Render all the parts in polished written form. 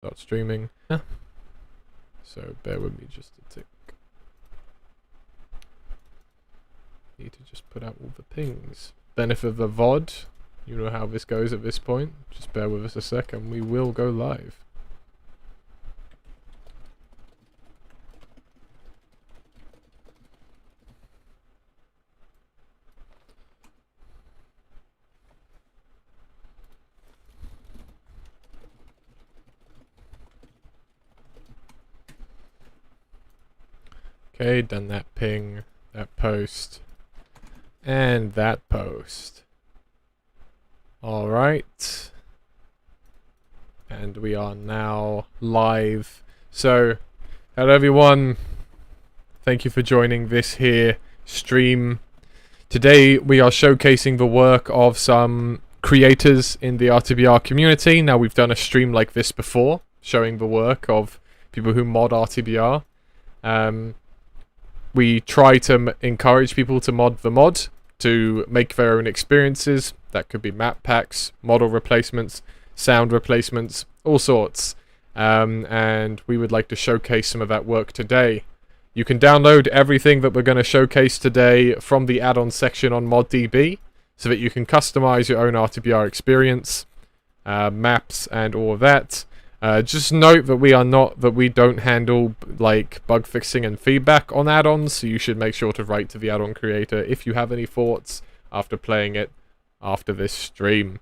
Start streaming. Yeah. So bear with me just a tick. Need to just put out all the pings. Benefit of the VOD. You know how this goes at this point. Just bear with us a sec and we will go live. Okay, done that ping, that post, and that post. Alright. And we are now live. So, hello everyone. Thank you for joining this here stream. Today we are showcasing the work of some creators in the RTBR community. Now we've done a stream like this before, showing the work of people who mod RTBR. We try to encourage people to mod the mod, to make their own experiences. That could be map packs, model replacements, sound replacements, all sorts. And we would like to showcase some of that work today. You can download everything that we're going to showcase today from the add-on section on ModDB, so that you can customize your own RTBR experience, maps, and all of that. Just note that we don't handle like bug fixing and feedback on add-ons, so you should make sure to write to the add-on creator if you have any thoughts after playing it after this stream.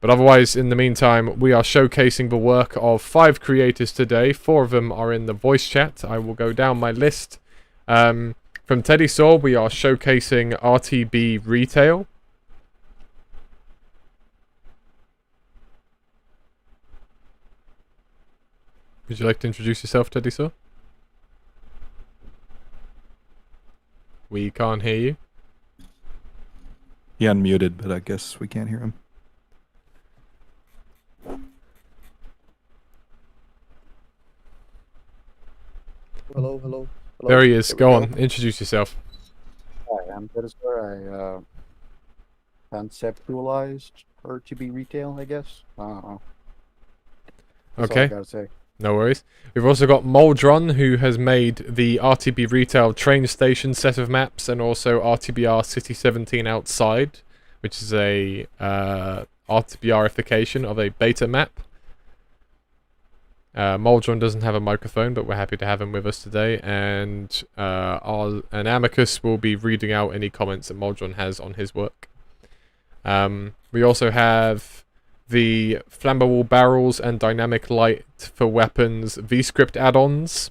But otherwise, in the meantime, we are showcasing the work of 5 creators today. 4 of them are in the voice chat. I will go down my list. From Teddy Saw, we are showcasing RTB Retail. Would you like to introduce yourself, Teddy Saw? We can't hear you. He unmuted, but I guess we can't hear him. Hello, hello. There he is. Go on. Introduce yourself. Hi, I'm Petisar. I conceptualized RTB retail, I guess. I don't know. That's all I Okay. gotta say. No worries. We've also got Moldron, who has made the RTB Retail train station set of maps, and also RTBR City 17 Outside, which is a RTBRification of a beta map. Moldron doesn't have a microphone, but we're happy to have him with us today, and Amicus will be reading out any comments that Moldron has on his work. We also have the flammable barrels and dynamic light for weapons VScript add-ons.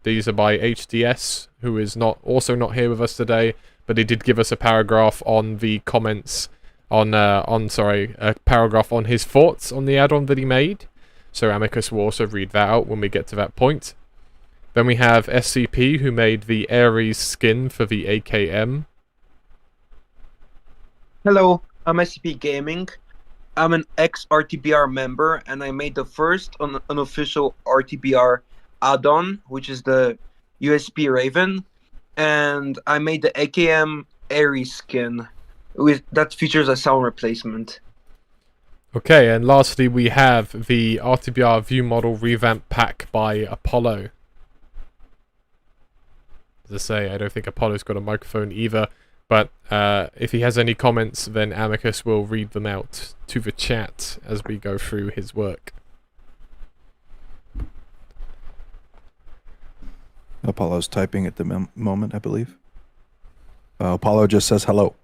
These are by HDS, who is also not here with us today, but he did give us a paragraph on the comments a paragraph on his thoughts on the add-on that he made. So Amicus will also read that out when we get to that point. Then we have SCP, who made the Ares skin for the AKM. Hello, I'm SCP Gaming. I'm an ex-RTBR member, and I made the first unofficial RTBR add-on, which is the USP Raven, and I made the AKM Ares skin, that features a sound replacement. Okay, and lastly we have the RTBR View Model Revamp Pack by Apollo. As I say, I don't think Apollo's got a microphone either, but if he has any comments, then Amicus will read them out to the chat as we go through his work. Apollo's typing at the moment, I believe. Apollo just says hello.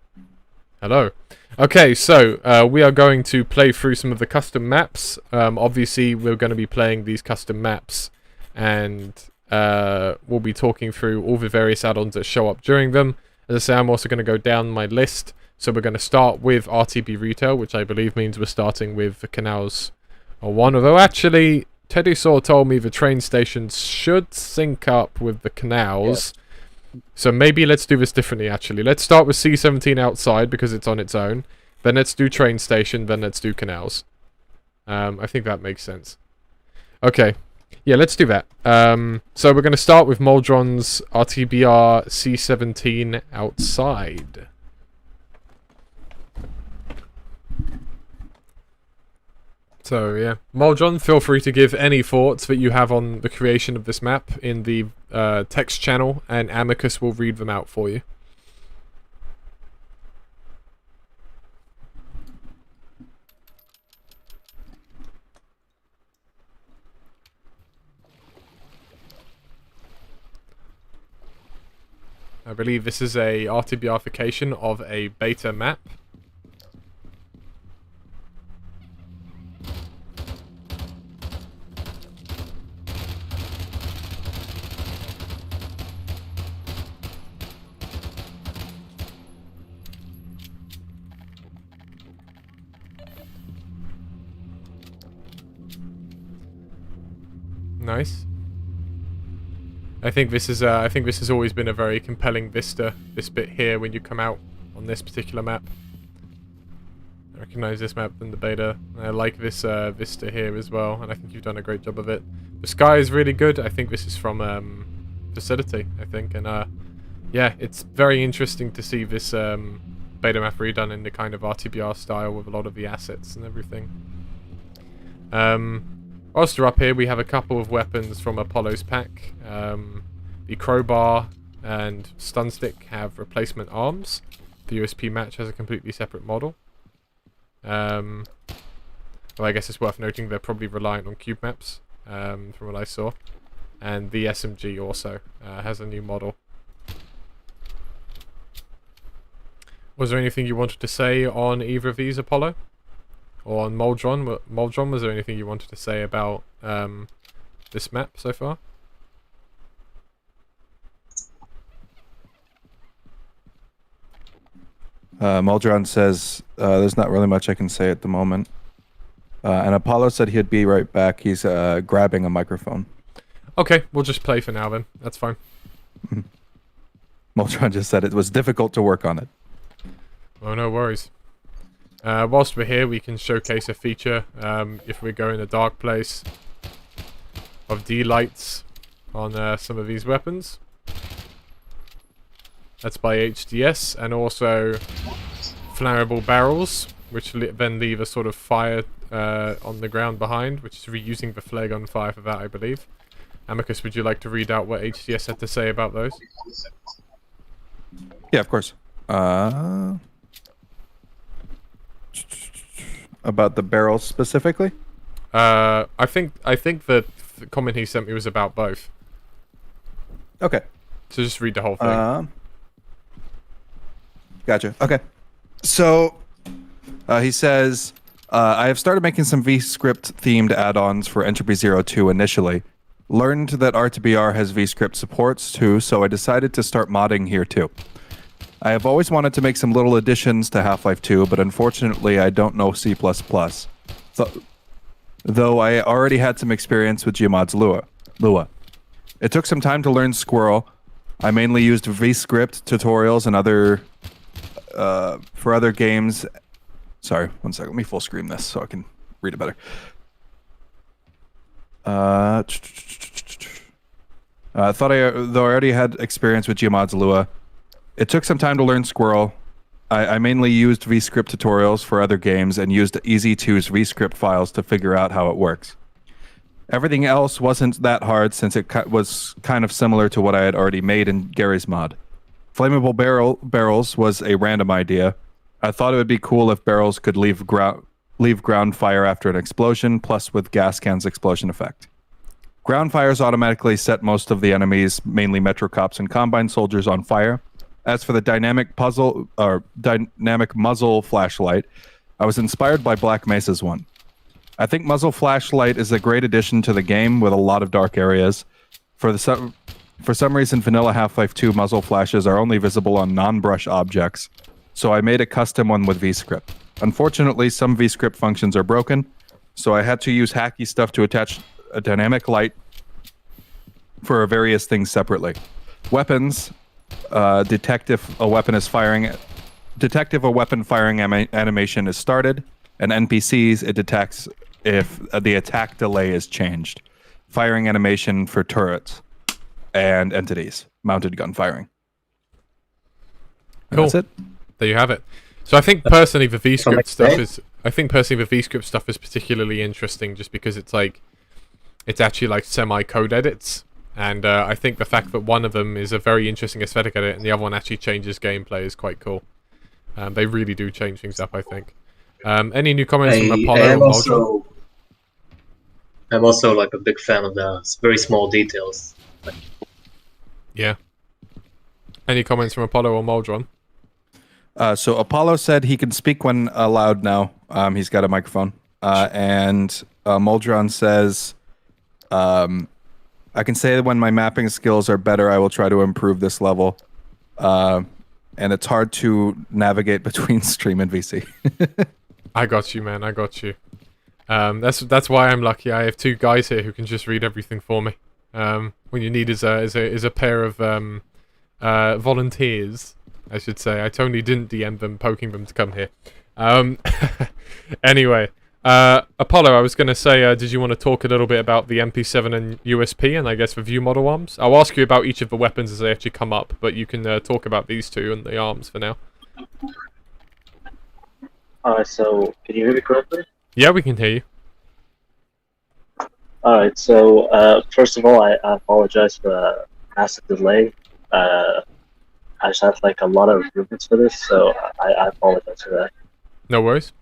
Hello. Okay, so we are going to play through some of the custom maps. Obviously, we're going to be playing these custom maps, and we'll be talking through all the various add-ons that show up during them. As I say, I'm also going to go down my list. So we're going to start with RTB Retail, which I believe means we're starting with the Canals 1. Although actually, Teddy Saw told me the train stations should sync up with the canals. Yeah. So maybe let's do this differently, actually. Let's start with C17 Outside, because it's on its own. Then let's do train station, then let's do canals. I think that makes sense. Okay. Yeah, let's do that. So we're going to start with Moldron's RTBR C17 Outside. So yeah, Moldron, feel free to give any thoughts that you have on the creation of this map in the text channel, and Amicus will read them out for you. I believe this is a RTBRification of a beta map. Nice. I think this has always been a very compelling vista, this bit here when you come out on this particular map. I recognize this map in the beta. I like this vista here as well, and I think you've done a great job of it. The sky is really good. I think this is from Facility, I think, and yeah, it's very interesting to see this beta map redone in the kind of RTBR style with a lot of the assets and everything. Whilst we're up here, we have a couple of weapons from Apollo's pack. The crowbar and stun stick have replacement arms. The USP match has a completely separate model. Well, I guess it's worth noting they're probably reliant on cube maps, from what I saw. And the SMG also has a new model. Was there anything you wanted to say on either of these, Apollo? Or on Moldron? Moldron, was there anything you wanted to say about this map so far? Moldron says there's not really much I can say at the moment. And Apollo said he'd be right back. He's grabbing a microphone. Okay, we'll just play for now then. That's fine. Moldron just said it was difficult to work on it. Oh, no worries. Whilst we're here, we can showcase a feature, if we go in a dark place, of D-lights on some of these weapons. That's by HDS, and also flammable barrels, which then leave a sort of fire on the ground behind, which is reusing the flare gun fire for that, I believe. Amicus, would you like to read out what HDS had to say about those? Yeah, of course. About the barrels specifically? I think the comment he sent me was about both. Okay. So just read the whole thing. Gotcha. Okay. So he says, I have started making some VScript themed add-ons for Entropy 02 initially. Learned that RTBR has VScript supports too, so I decided to start modding here too. I have always wanted to make some little additions to Half-Life 2, but unfortunately I don't know C++. Though I already had some experience with Gmod's Lua. It took some time to learn Squirrel. I mainly used VScript tutorials and for other games. Sorry, one second. Let me full screen this so I can read it better. Though I already had experience with Gmod's Lua, it took some time to learn Squirrel. I mainly used VScript tutorials for other games and used EZ2's VScript files to figure out how it works. Everything else wasn't that hard since it was kind of similar to what I had already made in Gary's mod. Flammable barrels was a random idea. I thought it would be cool if barrels could leave ground fire after an explosion, plus with gas cans explosion effect. Ground fires automatically set most of the enemies, mainly Metro Cops and Combine soldiers, on fire. As for the dynamic muzzle flashlight, I was inspired by Black Mesa's one. I think muzzle flashlight is a great addition to the game with a lot of dark areas. For some reason, vanilla Half-Life 2 muzzle flashes are only visible on non-brush objects, so I made a custom one with VScript. Unfortunately, some VScript functions are broken, so I had to use hacky stuff to attach a dynamic light for various things separately. Weapons, detect if a weapon firing animation is started, and NPCs, it detects if the attack delay is changed. Firing animation for turrets and entities, mounted gun firing. And Cool. That's it. There you have it. So I think personally the VScript stuff is... I think personally the VScript stuff is particularly interesting just because it's like it's actually like semi-code edits, and I think the fact that one of them is a very interesting aesthetic edit and the other one actually changes gameplay is quite cool. They really do change things up, I think. Any new comments from Apollo or Moldron? I'm also like a big fan of the very small details. Yeah. Any comments from Apollo or Moldron? So Apollo said he can speak when allowed now. He's got a microphone. And Moldron says, I can say that when my mapping skills are better, I will try to improve this level. And it's hard to navigate between stream and VC. I got you, man. I got you. That's why I'm lucky. I have two guys here who can just read everything for me. When you need is a pair of volunteers, I should say. I totally didn't DM them, poking them to come here. Anyway, Apollo, I was going to say, did you want to talk a little bit about the MP7 and USP, and I guess the view model arms? I'll ask you about each of the weapons as they actually come up, but you can talk about these two and the arms for now. So can you hear me correctly? Yeah, we can hear you. Alright, so first of all, I apologize for the massive delay. I just have like a lot of improvements for this, so I apologize for that. No worries.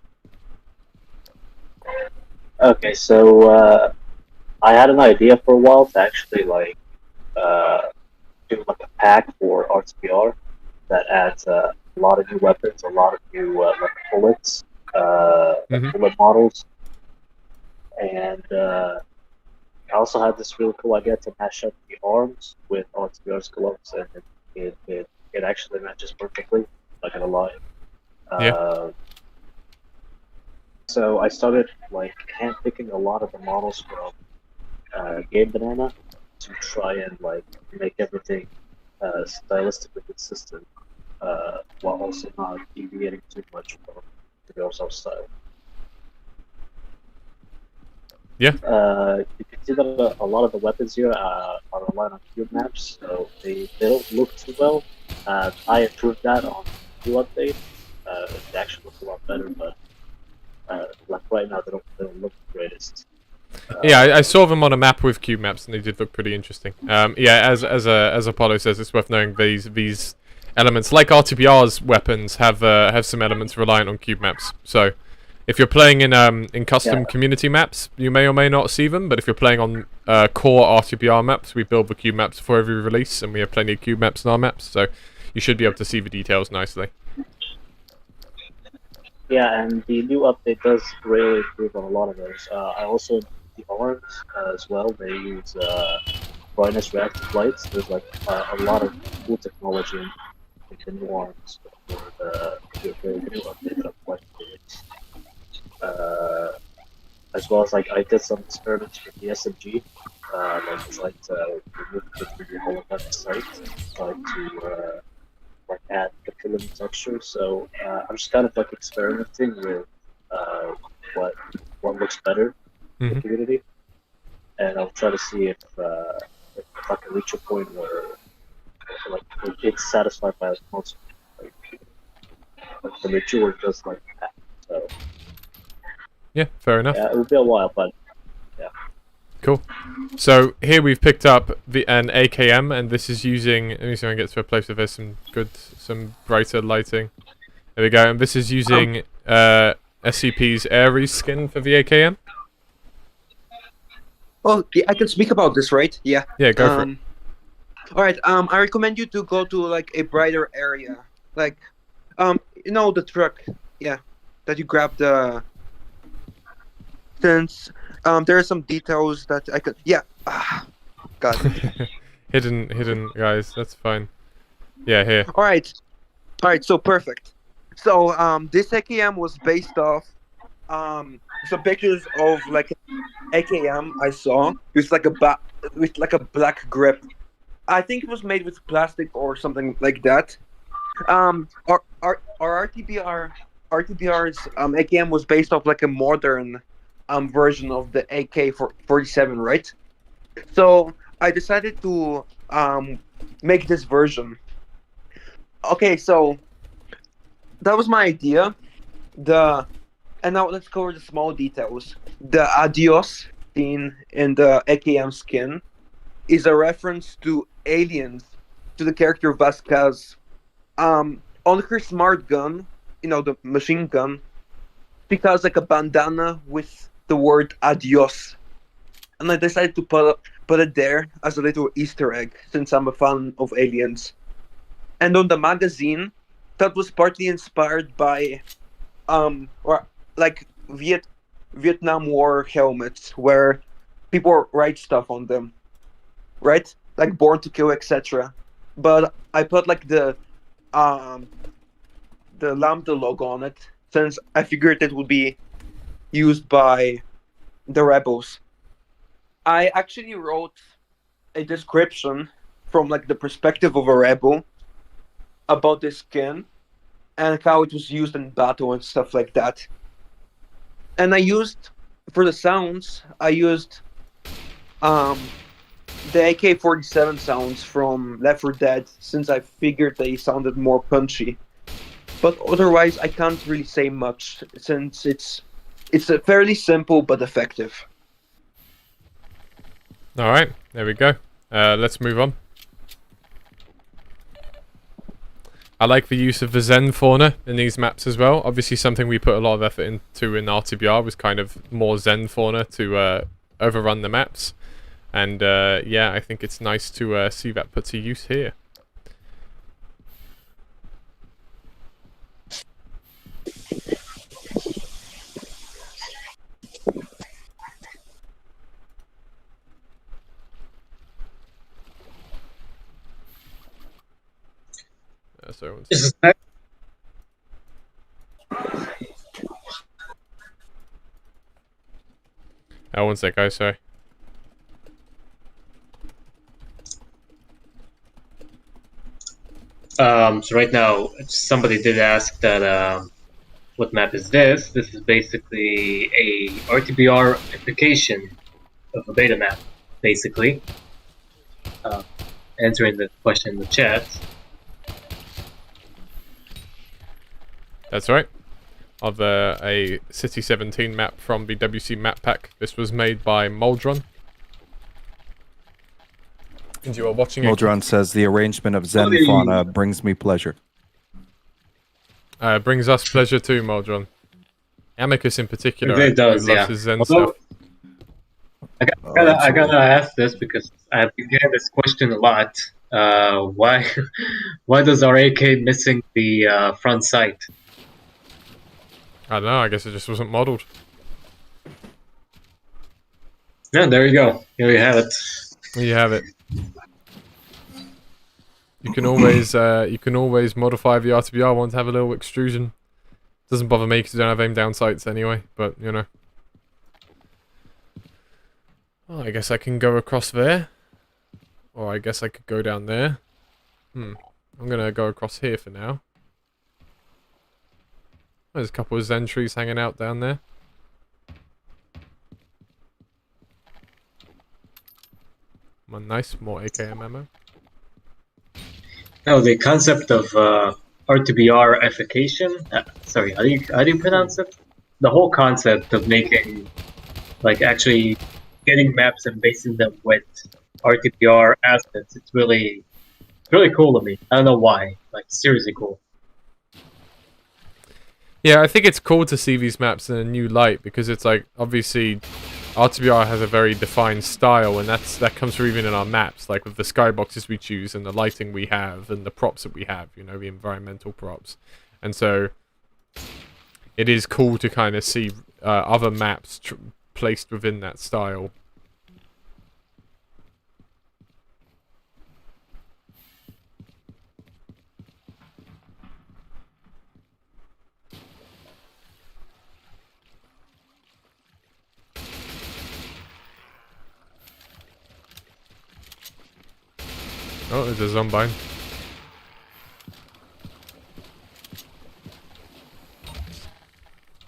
Okay, so I had an idea for a while to actually like do like a pack for RTBR that adds a lot of new weapons, a lot of new like bullets, bullet models, and I also had this really cool idea to mash up the arms with RTBR's gloves, and it actually matches perfectly. Not gonna lie. Yeah. So I started like handpicking a lot of the models from Game Banana to try and like make everything stylistically consistent, while also not deviating too much from the Yourself style. Yeah. You can see that a lot of the weapons here are reliant on cube maps, so they don't look too well. I improved that on the new update. They actually look a lot better, but like right now they don't look the greatest. Yeah, I saw them on a map with cube maps, and they did look pretty interesting. Yeah, as Apollo says, it's worth knowing these elements, like RTBR's weapons, have some elements reliant on cube maps. So, if you're playing in custom community maps, you may or may not see them. But if you're playing on core RTBR maps, we build the cube maps for every release, and we have plenty of cube maps in our maps, so you should be able to see the details nicely. Yeah, and the new update does really improve on a lot of those. I also the arms as well. They use brightness reactive lights. There's like a lot of cool technology in the new arms for the new update that I'm quite pleased. As well as like I did some experiments with the SMG. Like tried to remove the 3D holographic sight, tried to like add the film texture. So I'm just kind of like experimenting with what looks better in the community, and I'll try to see if I can reach a point where like it's satisfied by most like the mature just like that. So Yeah, fair enough. yeah, it will be a while, but Cool. So here we've picked up an AKM, and this is using. Let me see if I can get to a place where there's some brighter lighting. There we go. And this is using SCP's Ares skin for the AKM. Oh, yeah, I can speak about this, right? Yeah. Yeah, go for it. All right. I recommend you to go to like a brighter area, like, you know, the truck. Yeah, that you grab the. Since there are some details that I could. Yeah. God. hidden guys. That's fine. Yeah, here. All right. So perfect. So this AKM was based off some pictures of like AKM I saw with like a black grip. I think it was made with plastic or something like that. Our RTBR's AKM was based off like a modern version of the AK-47, right? So I decided to make this version. Okay, so that was my idea. The And now let's cover the small details. The adios scene in the AKM skin is a reference to Aliens, to the character Vasquez. On her smart gun, the machine gun, she has like a bandana with the word adios. And I decided to put it there as a little Easter egg since I'm a fan of Aliens. And on the magazine, that was partly inspired by or like Vietnam War helmets where people write stuff on them, right? Like Born to Kill, etc. But I put like the Lambda logo on it since I figured it would be used by the rebels. I actually wrote a description from like the perspective of a rebel about this skin and how it was used in battle and stuff like that. And I used for the sounds, I used the AK-47 sounds from Left 4 Dead since I figured they sounded more punchy. But otherwise, I can't really say much since it's a fairly simple but effective. All right, there we go. Let's move on. I like the use of the Zen fauna in these maps as well. Obviously, something we put a lot of effort into in RTBR was kind of more Zen fauna to overrun the maps. And yeah, I think it's nice to see that put to use here. Sorry, one Is second. One sec, guys, sorry. So right now, somebody did ask that what map is this? This is basically a RTBR application of a beta map, basically. Answering the question in the chat. That's right. Of a City 17 map from the WC map pack. This was made by Moldron. And you are watching Moldron says the arrangement of Zen fauna brings me pleasure. brings us pleasure too, Moldron. Amicus in particular, It does, who loves yeah. his Zen Although, stuff. I gotta ask this because I've been getting this question a lot. Why does our AK missing the front sight? I don't know, I guess it just wasn't modeled. Yeah, there you go. Here we have it. There you have it. You can always modify the RTBR one to have a little extrusion. Doesn't bother me because you don't have aim down sights anyway, but you know. Oh, I guess I can go across there. Or I guess I could go down there. I'm gonna go across here for now. There's a couple of Zen trees hanging out down there. Nice, more AKM ammo. No, the concept of RTBR application. Sorry, how do you pronounce it? The whole concept of making, like, actually getting maps and basing them with RTBR assets. It's really cool to me. I don't know why. Like, seriously cool. Yeah, I think it's cool to see these maps in a new light because it's like, obviously, RTBR has a very defined style, and that comes through even in our maps, like with the skyboxes we choose and the lighting we have and the props that we have, you know, the environmental props. And so it is cool to kind of see other maps placed within that style. Oh, there's a zombie.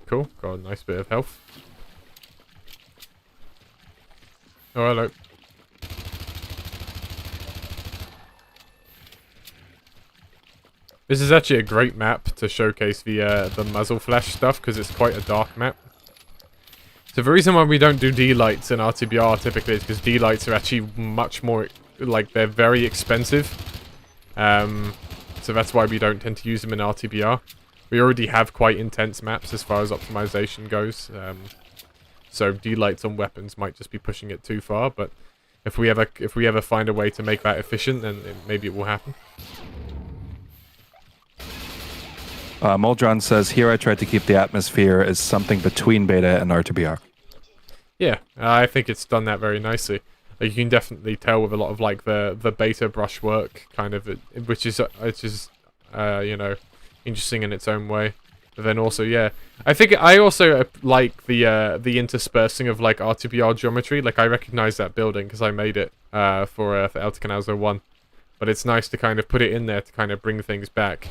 Cool, got a nice bit of health. Oh, hello. This is actually a great map to showcase the muzzle flash stuff, because it's quite a dark map. So the reason why we don't do D-lights in RTBR typically is because D-lights are actually much more, like, they're very expensive. So that's why we don't tend to use them in RTBR. We already have quite intense maps as far as optimization goes. So D-lights on weapons might just be pushing it too far, but if we ever find a way to make that efficient, then maybe it will happen. Moldron says, here I tried to keep the atmosphere as something between beta and RTBR. Yeah, I think it's done that very nicely. Like, you can definitely tell with a lot of like the beta brushwork kind of, which is you know, interesting in its own way. But then also, yeah, I think I also like the interspersing of like RTBR geometry. Like, I recognize that building because I made it for Outer Canals 01. But it's nice to kind of put it in there to kind of bring things back.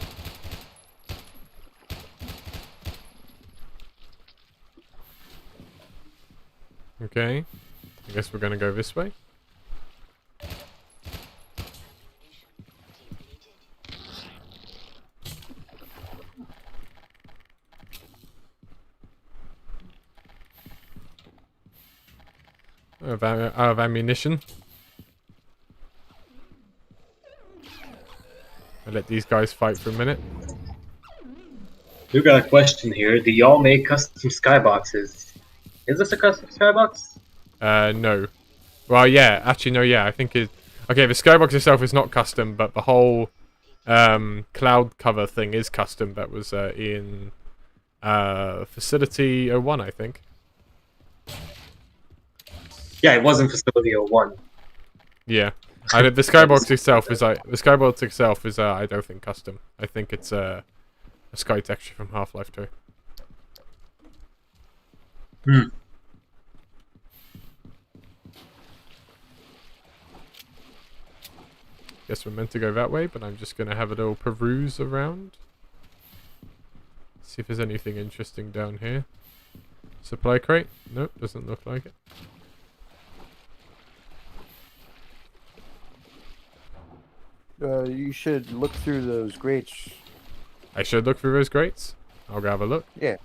Okay, I guess we're gonna go this way. Out of ammunition. I'll let these guys fight for a minute. We got a question here. Do y'all make custom skyboxes? Is this a custom skybox? No. Well, yeah. Actually, no. Yeah, I think it. Okay, the skybox itself is not custom, but the whole cloud cover thing is custom. That was in Facility 01, I think. Yeah, it was in Facility 01. Yeah. The skybox itself is I don't think custom. I think it's a sky texture from Half-Life 2. Hmm. Guess we're meant to go that way, but I'm just gonna have a little peruse around. See if there's anything interesting down here. Supply crate? Nope, doesn't look like it. You should look through those grates. I should look through those grates? I'll go have a look. Yeah.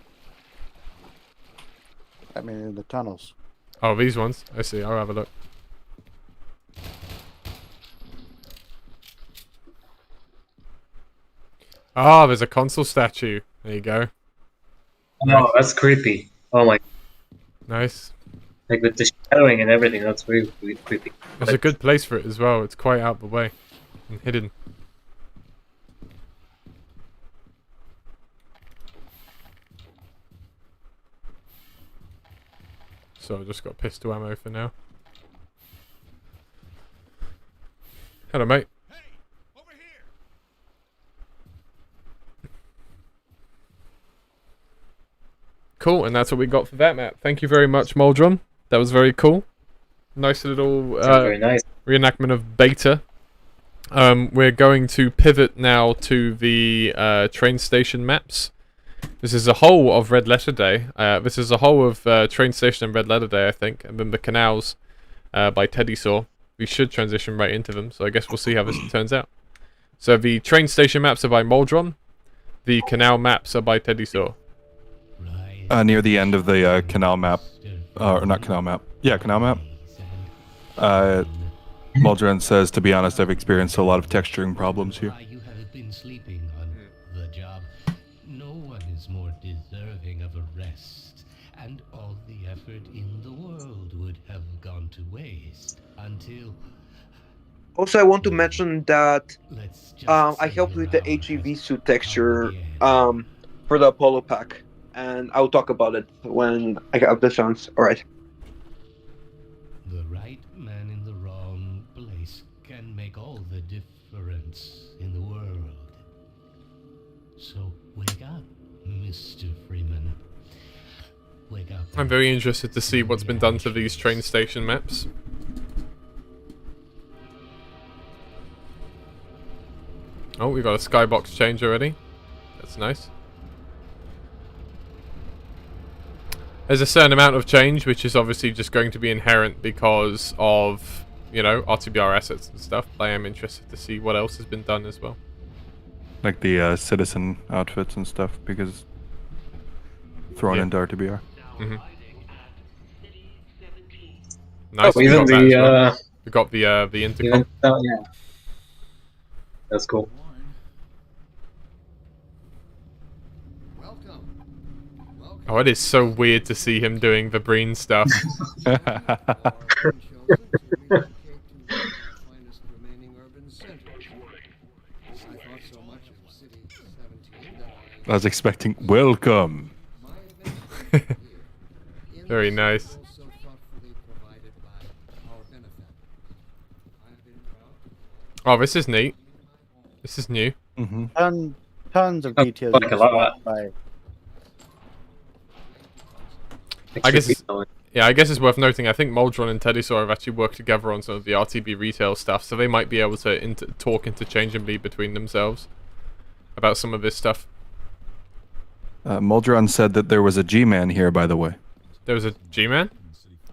I mean, in the tunnels. Oh, these ones? I see, I'll have a look. Ah, there's a console statue. There you go. Oh, that's creepy. Oh my. Nice. Like with the shadowing and everything, that's really, really creepy. There's a good place for it as well. It's quite out of the way and hidden. So I've just got pistol ammo for now. Hello, mate. Cool, and that's what we got for that map. Thank you very much, Moldron. That was very cool. Nice little Very nice. reenactment of beta. We're going to pivot now to the train station maps. This is a whole of Red Letter Day. This is a whole of train station and Red Letter Day, I think, and then the Canals by Teddy Saw. We should transition right into them, so I guess we'll see how this turns out. So the train station maps are by Moldron. The canal maps are by Teddy Saw. Near the end of the canal map, or not canal map. Yeah, canal map. Moldron says, to be honest, I've experienced a lot of texturing problems here. You have been sleeping on the job. No one is more deserving of a rest, and all the effort in the world would have gone to waste until. Also, I want to mention that Let's just I say helped with the around HEV suit texture the end. for the Apollo pack, and I'll talk about it when I have the chance. All right. The right man in the wrong place can make all the difference in the world. So wake up, Mr. Freeman. Wake up. I'm very interested to see what's been done to these train station maps. Oh, we got a skybox change already. That's nice. There's a certain amount of change, which is obviously just going to be inherent because of, you know, RTBR assets and stuff. I am interested to see what else has been done as well. like the citizen outfits and stuff, because thrown Yeah. into RTBR. Nice. Oh, we even got that as well. the We got the intercom. even yeah, that's cool. Oh, it is so weird to see him doing the Breen stuff. I was expecting welcome. Very nice. Oh, this is neat. This is new. Tons of Oh, details like you a just lot. walk by. I guess it's, Extra yeah, I guess it's worth noting. I think Moldron and Teddysaur have actually worked together on some of the RTB retail stuff, so they might be able to talk interchangeably between themselves about some of this stuff. Muldron said that there was a G-Man here, by the way. There was a G-Man?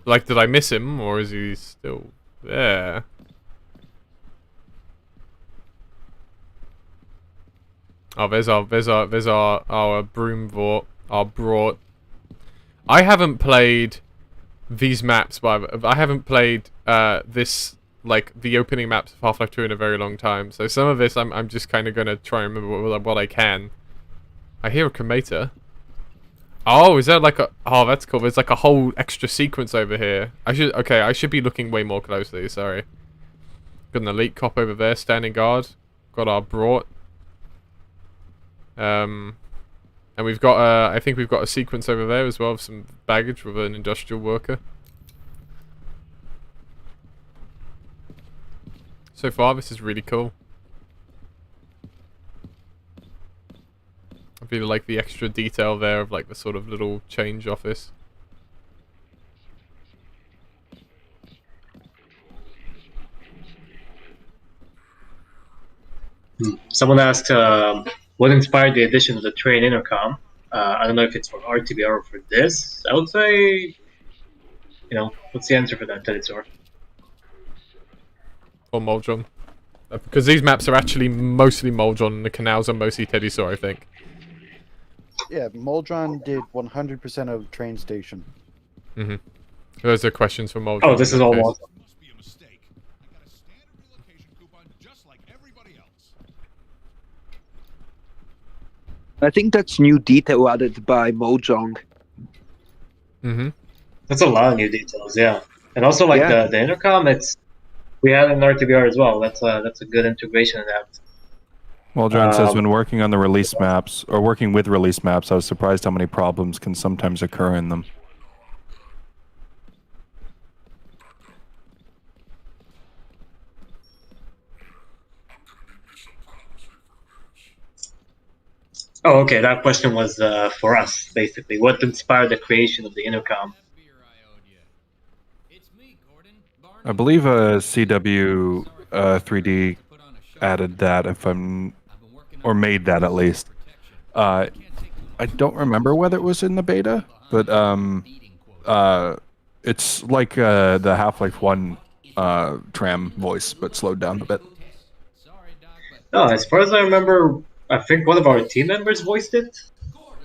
Like, did I miss him, or is he still there? Oh, there's our broom vault, our brought. I haven't played these maps, but I haven't played this, like, the opening maps of Half-Life 2 in a very long time. So some of this I'm just kind of gonna try and remember what I can. I hear a cremator. Oh, is that like a... Oh, that's cool. There's like a whole extra sequence over here. I should be looking way more closely, sorry. Got an elite cop over there, standing guard. Got our brought. And we've got, I think we've got a sequence over there as well of some baggage with an industrial worker. So far, this is really cool. I really like the extra detail there of like the sort of little change office. Someone asked what inspired the addition of the train intercom. I don't know if it's for RTBR or for this. I would say, what's the answer for that, Teddysaur? Or Moldron. Because these maps are actually mostly Moldron and the canals are mostly Teddysaur, I think. Yeah, Moldron did 100% of train station. Mm-hmm. Those are questions for Moldron. Oh, this is all case. Moldron. Must be a mistake. I got a standard relocation coupon just like everybody else. I think that's new detail added by Mojang. Mm-hmm. That's a lot of new details, yeah. And also, like the intercom, we had an RTBR as well. That's a good integration of that. Muldron says when working on the release maps, or working with release maps, I was surprised how many problems can sometimes occur in them. Oh, okay. That question was for us, basically. What inspired the creation of the intercom? I believe CW 3D added that, or made that at least. I don't remember whether it was in the beta, but it's like the Half-Life 1 tram voice, but slowed down a bit. No, as far as I remember, I think one of our team members voiced it.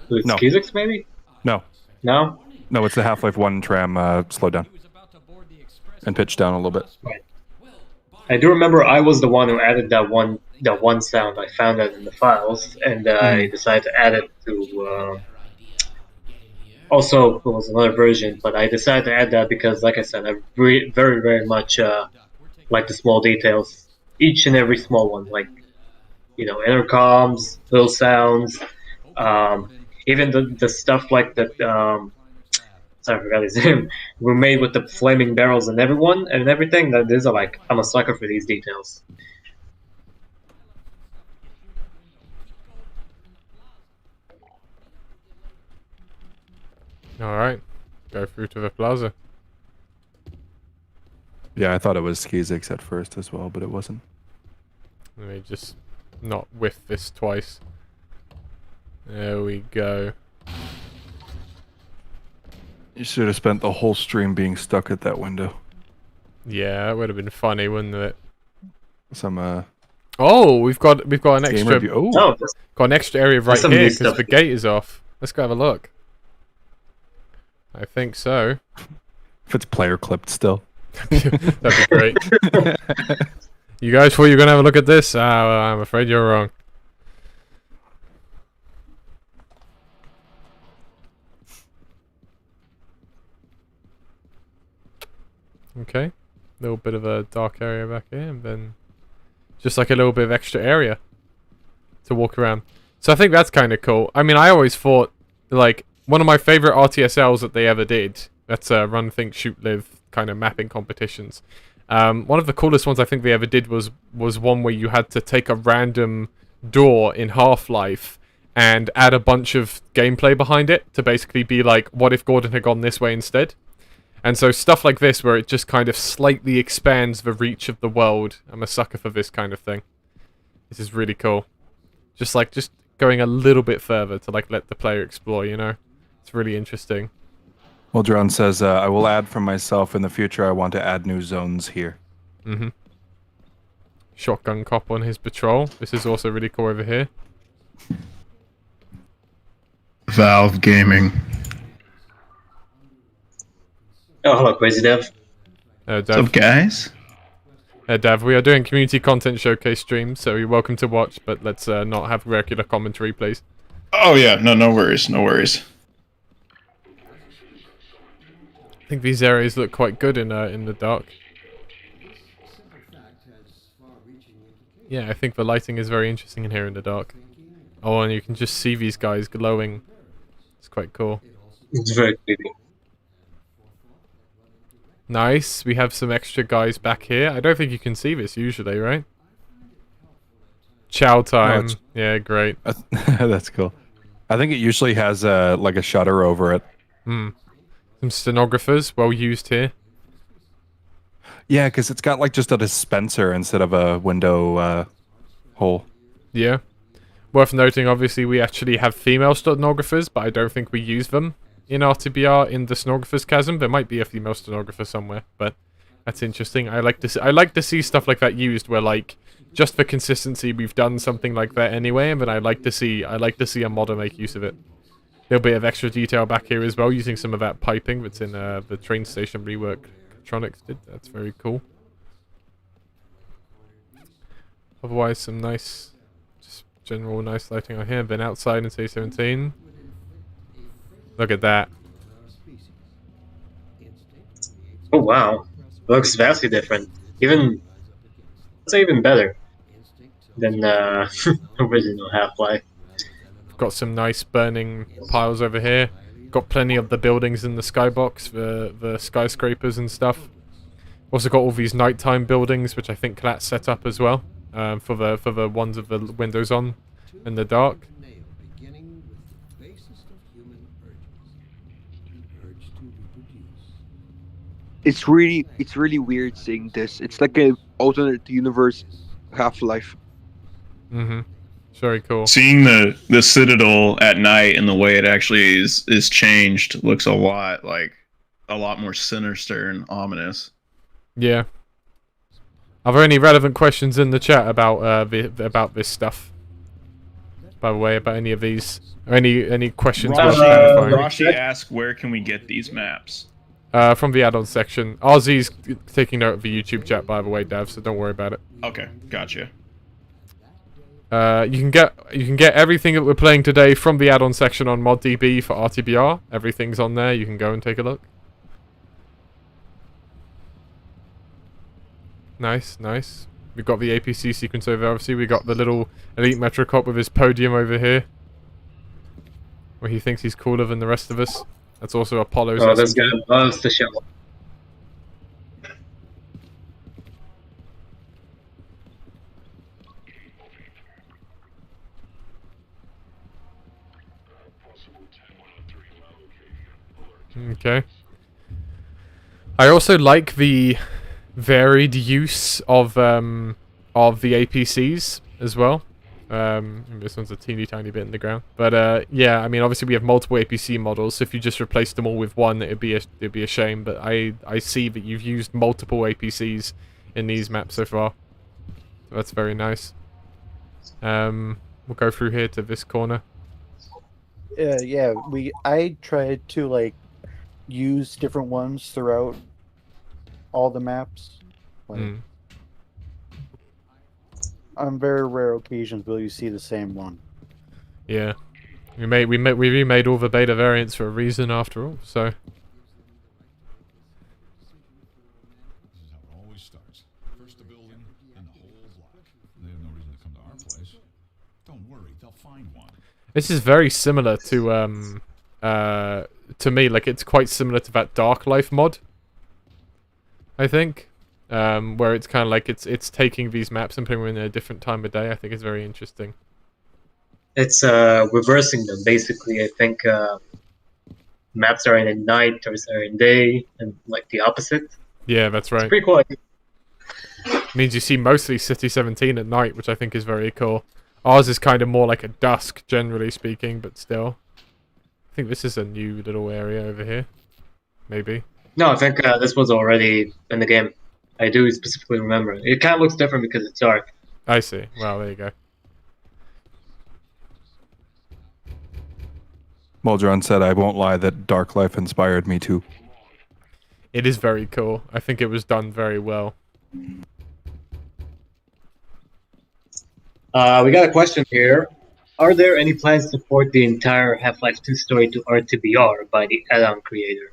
Was it No. Skizix, maybe? No, No? no, it's the Half-Life 1 tram slowed down and pitched down a little bit. Right. I do remember I was the one who added that one sound. I found that in the files, and I decided to add it to. Also, it was another version, but I decided to add that because, like I said, I very, very much like the small details. Each and every small one, like intercoms, little sounds, even the stuff like that. Sorry, I forgot his name. Were made with the flaming barrels and everything. That is I'm a sucker for these details. Alright. Go through to the plaza. Yeah, I thought it was Skizix at first as well, but it wasn't. Let me just not whiff this twice. There we go. You should have spent the whole stream being stuck at that window. Yeah, that would have been funny, wouldn't it? Some Oh, Oh, we've got an Game extra review. Oh, Oh, that's, got an extra area right some here new because stuff. the gate is off. Let's go have a look. I think so. if it's player clipped still. That'd be great. You guys thought you were gonna have a look at this? Ah, well, I'm afraid you're wrong. Okay, little bit of a dark area back here, and then just like a little bit of extra area to walk around. So I think that's kind of cool. I mean, I always thought, like, one of my favorite RTSLs that they ever did, that's Run, Think, Shoot, Live kind of mapping competitions. One of the coolest ones I think they ever did was one where you had to take a random door in Half-Life and add a bunch of gameplay behind it to basically be like, what if Gordon had gone this way instead? And so stuff like this where it just kind of slightly expands the reach of the world. I'm a sucker for this kind of thing. This is really cool. Just going a little bit further to like let the player explore, you know? It's really interesting. Well, Dron says, I will add from myself in the future. I want to add new zones here. Mm-hmm. Shotgun cop on his patrol. This is also really cool over here. Valve Gaming. Oh, hello, Crazy Dev. What's Dev. up, guys? Dev, we are doing community content showcase streams, so you're welcome to watch, but let's not have regular commentary, please. Oh yeah, no worries, no worries. I think these areas look quite good in the dark. Yeah, I think the lighting is very interesting in here in the dark. Oh, and you can just see these guys glowing. It's quite cool. It's very creepy. Nice. We have some extra guys back here. I don't think you can see this usually, right? Chow time. it's- Yeah, great. That's cool. I think it usually has like a shutter over it. Hmm. Some stenographers, well used here. Yeah, because it's got like just a dispenser instead of a window hole. Yeah. Worth noting, obviously, we actually have female stenographers, but I don't think we use them in RTBR in the stenographer's chasm. There might be a female stenographer somewhere, but that's interesting. I like to see stuff like that used where, like, just for consistency, we've done something like that anyway, and then I like to see a modder make use of it. A little bit of extra detail back here as well, using some of that piping that's in the train station rework Tronics did. That's very cool. Otherwise, some nice, just general nice lighting on here. Been outside in C17. Look at that. Oh, wow. Looks vastly different. It's even better than original Half-Life. Got some nice burning piles over here. Got plenty of the buildings in the skybox, the skyscrapers and stuff. Also got all these nighttime buildings, which I think Collat set up as well, for the ones with the windows on in the dark. It's really weird seeing this. It's like an alternate universe Half-Life. Mm-hmm. It's very cool. Seeing the Citadel at night and the way it actually is changed looks a lot more sinister and ominous. Yeah. Are there any relevant questions in the chat about this stuff? By the way, about any of these, or any questions worth clarifying? Rashi asked, where can we get these maps? From the add-on section. RZ's taking note of the YouTube chat, by the way, Dav, so don't worry about it. Okay, gotcha. You can get everything that we're playing today from the add-on section on ModDB for RTBR. Everything's on there. You can go and take a look. Nice, nice. We've got the APC sequence over there, obviously. We got the little Elite Metrocop with his podium over here, where he thinks he's cooler than the rest of us. That's also Apollo's Oh, this guy SMG. loves the show. Okay. I also like the varied use of the APCs as well. This one's a teeny tiny bit in the ground, but yeah, I mean, obviously we have multiple APC models, so if you just replace them all with one, it'd be a shame. But I see that you've used multiple APCs in these maps so far, so that's very nice. We'll go through here to this corner. Yeah, I tried to like use different ones throughout all the maps. Like Mm. on very rare occasions will you see the same one. Yeah. We remade all the beta variants for a reason after all, so This is how it always starts. First the building, then the whole block. They have no reason to come to our place. Don't worry, they'll find one. this is very similar to me, like it's quite similar to that Dark Life mod. I think. Where it's kind of like it's taking these maps and putting them in a different time of day. I think it's very interesting. It's reversing them basically. I think maps are in night, or are in day, and like the opposite. Yeah, that's It's right. pretty cool. Means you see mostly City 17 at night, which I think is very cool. Ours is kind of more like a dusk, generally speaking, but still. I think this is a new little area over here. Maybe. No, I think this was already in the game. I do specifically remember. It kind of looks different because it's dark. I see. Well, there you go. Muldron said, I won't lie, that Dark Life inspired me too. It is very cool. I think it was done very well. We got a question here. Are there any plans to port the entire Half-Life 2 story to RTBR by the add-on creator?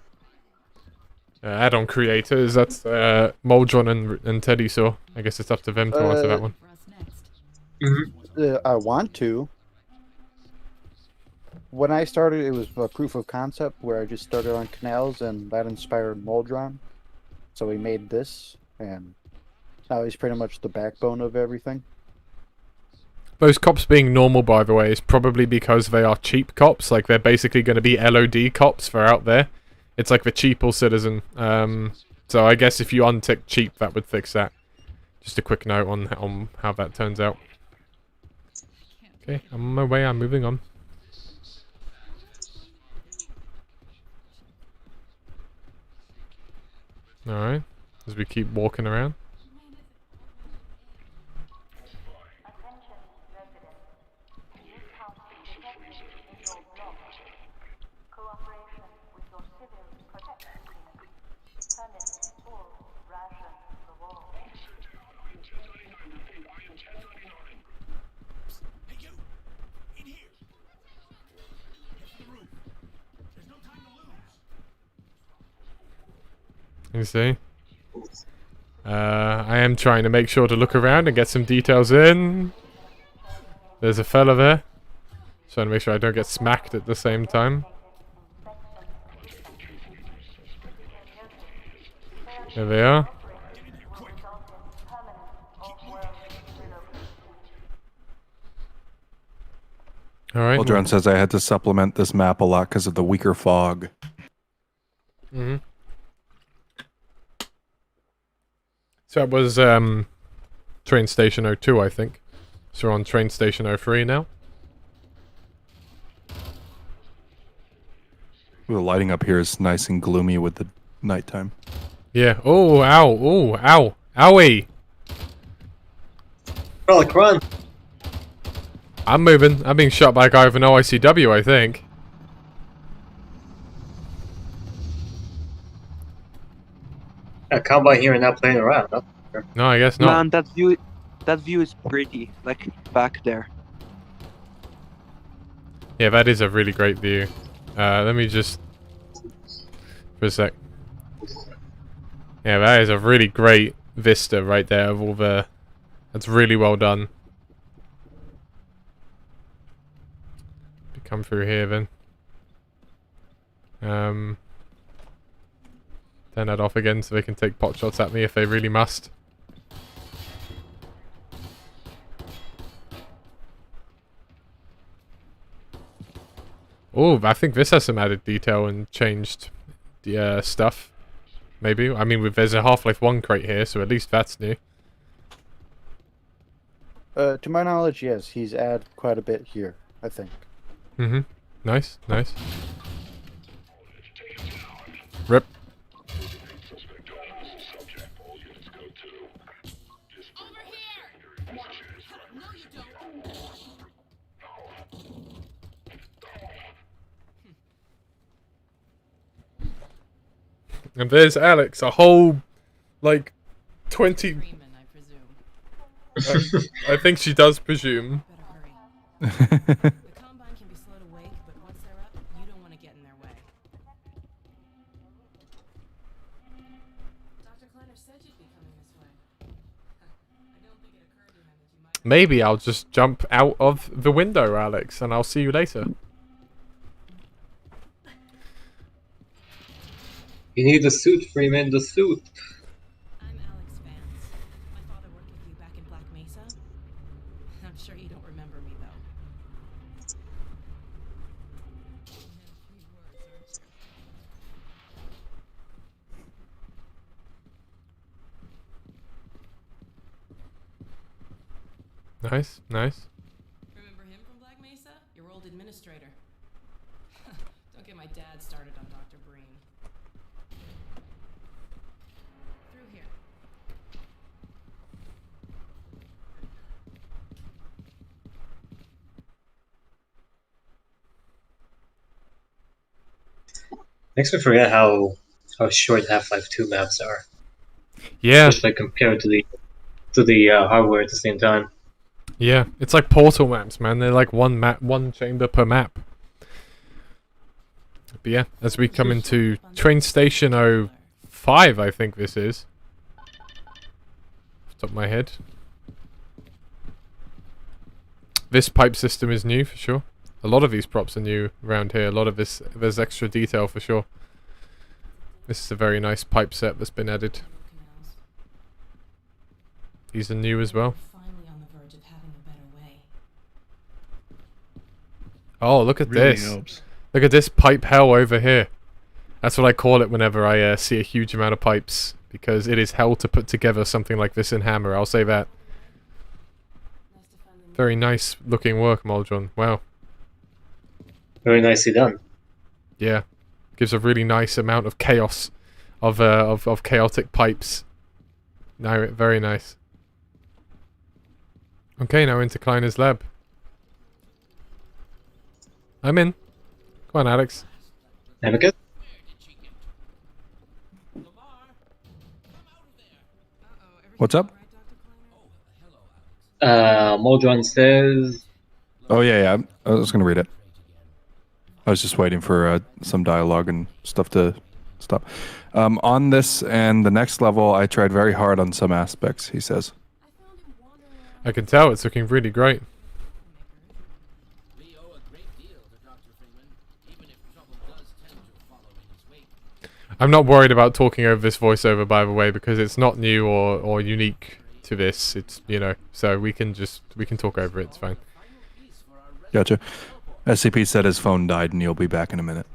Add-on creators, that's Muldron and Teddy Saw. I guess it's up to them to answer that one. I want to. When I started, it was a proof of concept where I just started on Canals, and that inspired Muldron. So he made this, and now he's pretty much the backbone of everything. Those cops being normal, by the way, is probably because they are cheap cops. Like, they're basically going to be LOD cops for out there. It's like the cheaper citizen. So I guess if you untick cheap, that would fix that. Just a quick note on how that turns out. Okay, I'm on my way. I'm moving on. Alright, as we keep walking around. Hey, you! In here! Get to the roof. There's no time to lose. You see? I am trying to make sure to look around and get some details in. There's a fella there. Trying to make sure I don't get smacked at the same time. There they are. Alright. Muldron says I had to supplement this map a lot because of the weaker fog. Mm-hmm. So it was train station 02, I think. So we're on train station 03 now. The lighting up here is nice and gloomy with the nighttime. Yeah. Oh, ow. Oh, ow. Owie. Frolic, run! I'm moving. I'm being shot by a guy with an OICW, I think. Come by here and not playing around. Huh? No, I guess not. Man, that view is pretty. Like back there. Yeah, that is a really great view. Let me just... For a sec. Yeah, that is a really great vista right there of all the... That's really well done. Come through here then. Turn that off again so they can take pot shots at me if they really must. Oh, I think this has some added detail and changed the stuff. Maybe. I mean, there's a Half-Life 1 crate here, so at least that's new. To my knowledge, yes, he's added quite a bit here, I think. Mm-hmm. Nice, nice. Rip. And there's Alex, a whole, like, 20... Freeman, I presume. I think she does presume. Better hurry. The Combine can be slow to wake, but once they're up, you don't want to get in their way. Dr. Kleiner said you'd be coming this way. I don't think it occurred to him that you might... Maybe I'll just jump out of the window, Alex, and I'll see you later. You need the suit, Freeman, the suit. I'm Alex Vance. My father worked with you back in Black Mesa. I'm sure you don't remember me, though. Nice, nice. Remember him from Black Mesa? Your old administrator. Don't get my dad started on Dr. Breen. Through here. Makes me forget how short Half-Life 2 maps are. Yeah, Just like compared to the hardware at the same time. yeah. It's like Portal maps, man. They're like one chamber per map. But yeah, as we come into train station 05, I think this is. Off the top of my head. This pipe system is new for sure. A lot of these props are new around here. A lot of there's extra detail for sure. This is a very nice pipe set that's been added. Canals. These are new as well. We're finally on the verge of having a better way. Oh, look at Really this. helps. Look at this pipe hell over here. That's what I call it whenever I see a huge amount of pipes. Because it is hell to put together something like this in Hammer, I'll say that. Nice to finally Very nice looking work, Moldron. Wow. Very nicely done. Yeah. Gives a really nice amount of chaos. Of chaotic pipes. No, very nice. Okay, now into Kleiner's lab. I'm in. Come on, Alex. Have a good. What's up? Moldron says, Oh yeah. I was gonna read it. I was just waiting for some dialogue and stuff to stop. On this and the next level, I tried very hard on some aspects. He says. I can tell it's looking really great. We owe a great deal to Dr. Freeman, even if trouble does tend to follow in his wake. I'm not worried about talking over this voiceover, by the way, because it's not new or unique to this. It's, you know, so we can talk over it. It's fine. Gotcha. SCP said his phone died and he'll be back in a minute.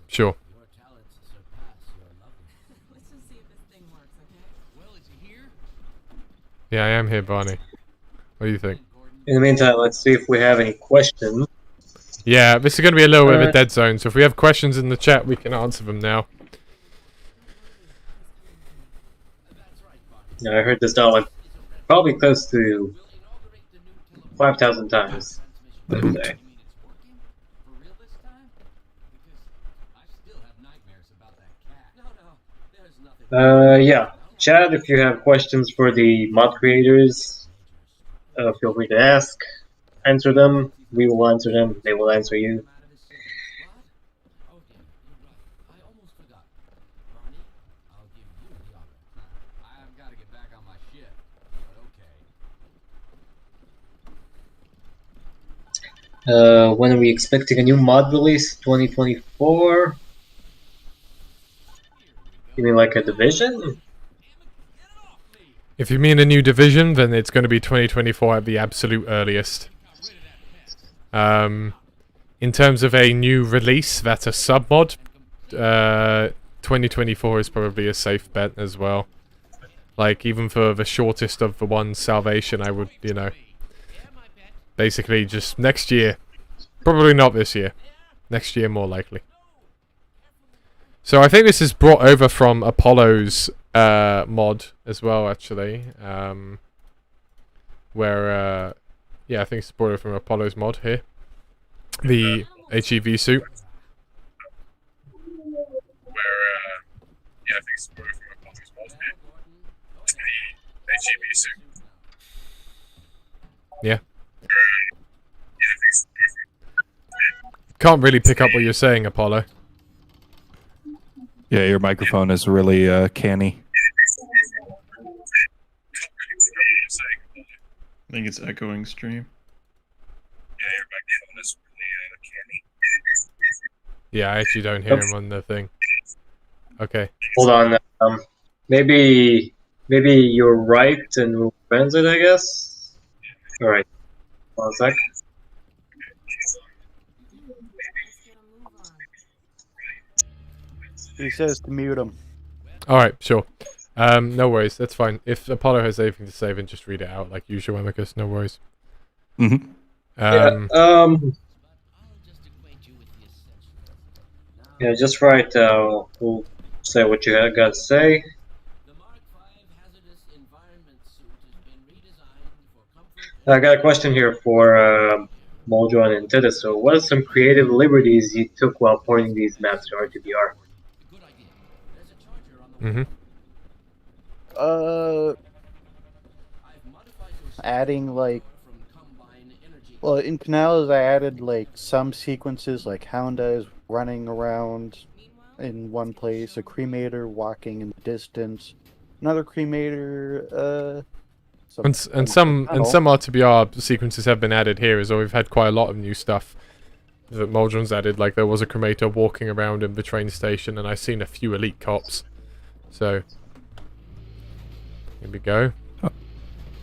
Sure. Your talents surpass your lovely. Let's just see if this thing works, okay? Well, is he here? Yeah, I am here, Barney. What do you think? in the meantime, let's see if we have any questions. Yeah, this is going to be a little bit of a dead zone, so if we have questions in the chat, we can answer them now. Yeah, I heard this dial like probably close to 5,000 times. The I'd boot. say. Yeah. Chad, if you have questions for the mod creators, feel free to ask. Answer them. We will answer them. They will answer you. When are we expecting a new mod release? 2024? You mean like a division? If you mean a new division, then it's going to be 2024 at the absolute earliest. In terms of a new release, that's a sub-mod. 2024 is probably a safe bet as well. Like, even for the shortest of the ones, Salvation, I would, you know, basically just next year. Probably not this year. Next year, more likely. So I think this is brought over from Apollo's mod as well, actually. Where, yeah, I think it's brought over from Apollo's mod here. The HEV suit. Yeah. Can't really pick up what you're saying, Apollo. Yeah, your microphone is really canny. I think it's echoing stream. Yeah, I actually don't hear him on the thing. Okay. Hold on. Maybe you're right and we'll transit, I guess. All right. 1 sec. He says to mute him. Alright, sure. No worries, that's fine. If Apollo has anything to say, then just read it out like usual, Amicus, no worries. Mm-hmm. Yeah, just right. We'll say what you got to say. I got a question here for Mojo and Tita. So, what are some creative liberties you took while porting these maps to RTBR? Mm-hmm. Adding like, well, in Canals I added like some sequences, like Hounda is running around in one place, a cremator walking in the distance, another cremator. And some RTBR sequences have been added here as well. We've had quite a lot of new stuff that Moldron's added. Like there was a cremator walking around in the train station, and I've seen a few elite cops. So here we go.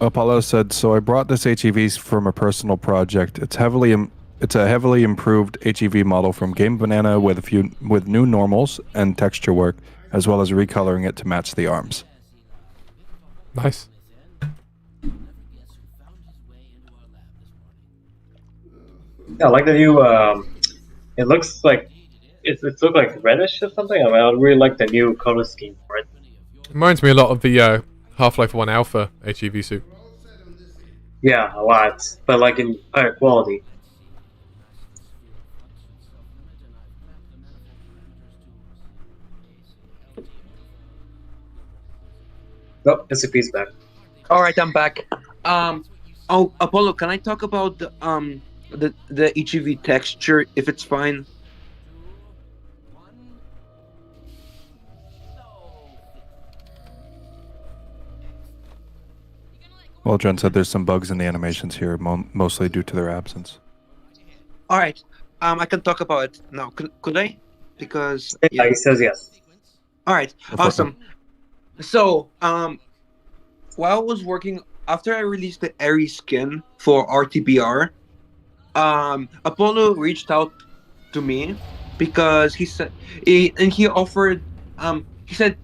Apollo said, "So I brought this HEV from a personal project. It's a heavily improved HEV model from Game Banana with new normals and texture work, as well as recoloring it to match the arms." Nice. Yeah, I like the new. It looks like it look like reddish or something. I mean, I really like the new color scheme for it. Reminds me a lot of the Half-Life 1 Alpha HEV suit. Yeah, a lot, but like in higher quality. Oh, SCP's back. All right, I'm back. Oh, Apollo, can I talk about the HEV texture if it's fine? Well, Jen said there's some bugs in the animations here, mostly due to their absence. All right. I can talk about it now. Could I? Because Yeah, he says yes. All right. Awesome. So, while I was working after I released the Airy skin for RTBR, Apollo reached out to me because he offered he said,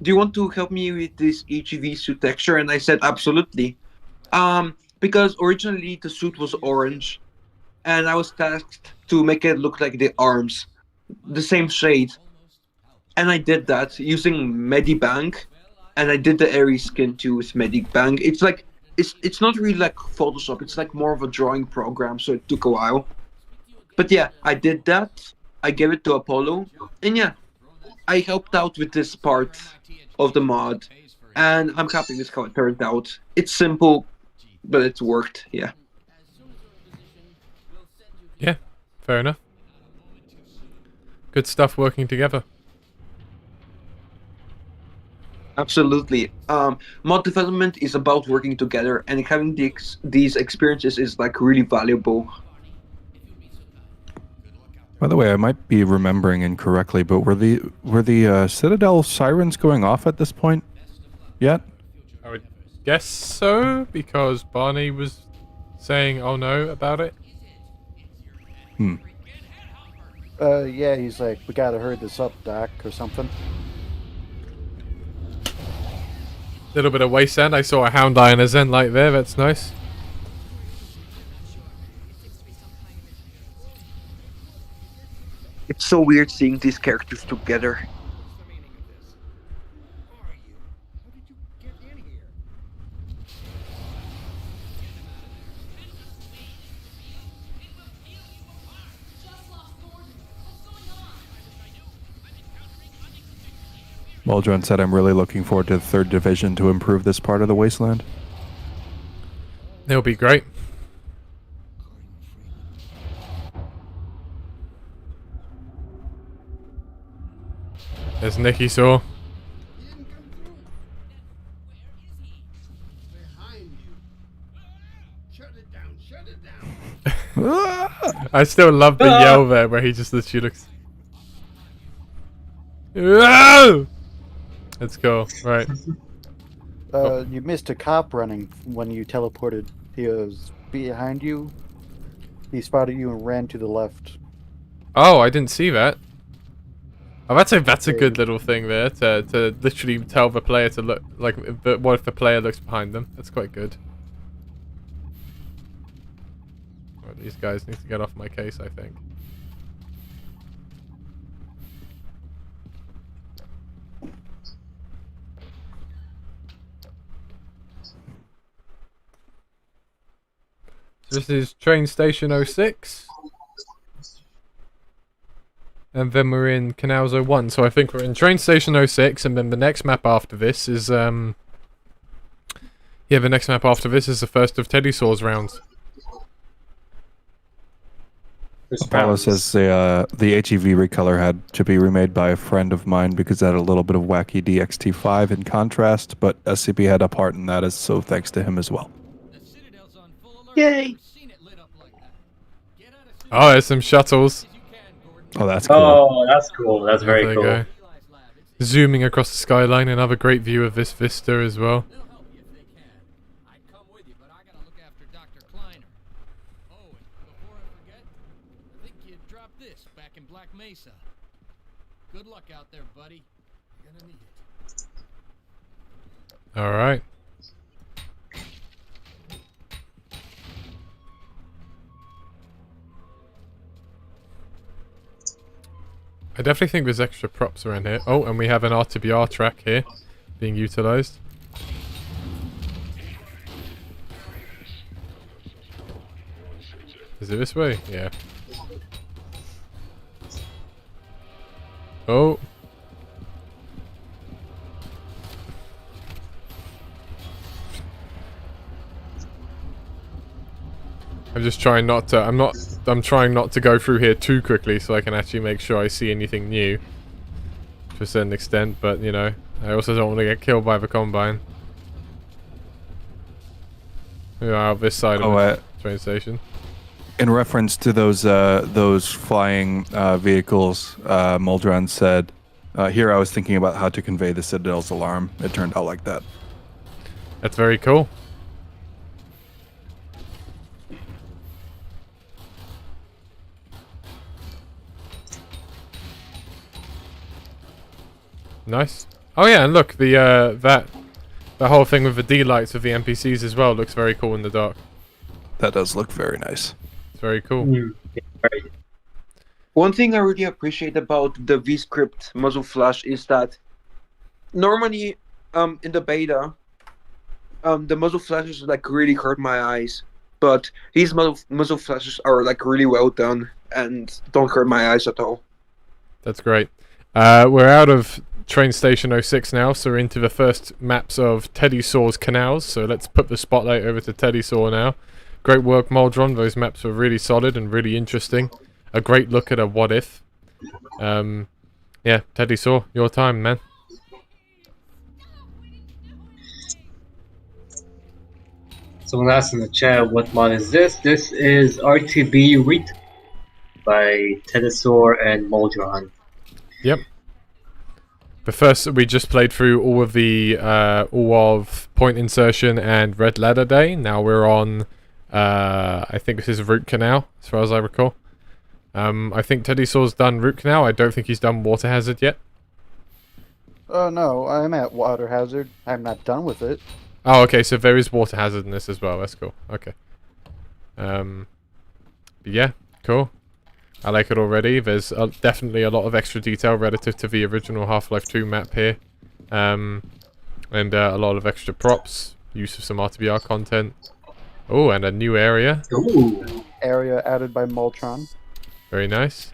"Do you want to help me with this HEV suit texture?" And I said, "Absolutely." Because originally the suit was orange, and I was tasked to make it look like the arms, the same shade. And I did that using Medibank, and I did the Airy skin too with Medibank. It's like it's not really like Photoshop. It's like more of a drawing program, so it took a while. But yeah, I did that. I gave it to Apollo, and yeah, I helped out with this part of the mod, and I'm happy with how it turned out. It's simple, but it's worked. Yeah. Yeah, fair enough. Good stuff working together. Absolutely. Mod development is about working together, and having these experiences is like really valuable. By the way, I might be remembering incorrectly, but were the Citadel sirens going off at this point yet? I would guess so, because Barney was saying "oh no" about it. Yeah, he's like, "We gotta hurry this up, Doc," or something. Little bit of wasteland. I saw a hound eye and a zen light there. That's nice. It's so weird seeing these characters together. Muldron said, I'm really looking forward to the 3rd Division to improve this part of the wasteland. It'll be great. There's Nicky Saw. I still love the yell there where he just literally looks. Whoa! Let's go. Right. You missed a cop running when you teleported. He was behind you. He spotted you and ran to the left. Oh, I didn't see that. Oh, that's a good little thing there to literally tell the player to look like. But what if the player looks behind them? That's quite good. Right, these guys need to get off my case, I think. This is train station 06. And then we're in Canals 01. So I think we're in train station 06, and then the next map after this is yeah, the next map after this is the first of Teddy Saw's rounds. Apollo says the HEV recolor had to be remade by a friend of mine because it had a little bit of wacky DXT5 in contrast, but SCP had a part in that, so thanks to him as well. Yay! Oh, there's some shuttles. Oh, that's cool. Oh, that's cool. That's very There you cool. go. Zooming across the skyline, another great view of this vista as well. Good luck out there, buddy. You're gonna need it. All right. I definitely think there's extra props around here. Oh, and we have an RTBR track here being utilized. Is it this way? Yeah. Oh. I'm just trying not to, I'm trying not to go through here too quickly so I can actually make sure I see anything new. To a certain extent, but you know, I also don't want to get killed by the Combine. We are out this side of the train station. In reference to those flying vehicles, Muldron said, here I was thinking about how to convey the Citadel's alarm. It turned out like that. That's very cool. Nice. Oh yeah, and look, the whole thing with the D lights of the NPCs as well looks very cool in the dark. That does look very nice. It's very cool. One thing I really appreciate about the VScript muzzle flash is that normally in the beta the muzzle flashes like really hurt my eyes, but these muzzle flashes are like really well done and don't hurt my eyes at all. That's great. We're out of train station 06 now, so we're into the first maps of Teddy Saw's Canals. So let's put the spotlight over to Teddy Saw now. Great work, Muldron. Those maps were really solid and really interesting. A great look at a what if. Yeah, Teddy Saw, your time, man. Someone asked in the chat, what mod is this? This is RTB Read by Tedesor and Muldron. Yep. But first, we just played through all of Point Insertion and Red Ladder Day. Now we're on, I think this is Root Canal, as far as I recall. I think Teddy Saw's done Root Canal. I don't think he's done Water Hazard yet. Oh no, I'm at Water Hazard. I'm not done with it. Oh, okay, so there is Water Hazard in this as well. That's cool. Okay. Yeah, cool. I like it already. There's definitely a lot of extra detail relative to the original Half-Life 2 map here. And a lot of extra props. Use of some RTBR content. Oh, and a new area. Ooh. Area added by Moltron. Very nice.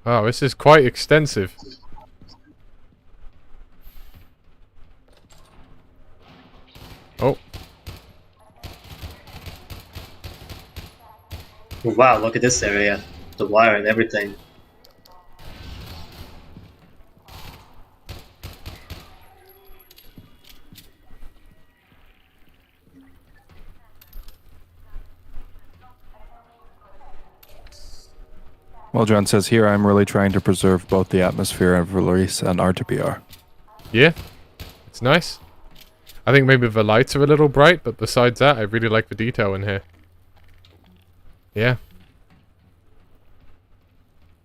Oh, this is quite extensive. Oh, Wow, look at this area. The wire and everything. Well, John says here, I'm really trying to preserve both the atmosphere of release and RTBR. yeah. It's nice. I think maybe the lights are a little bright, but besides that, I really like the detail in here. Yeah.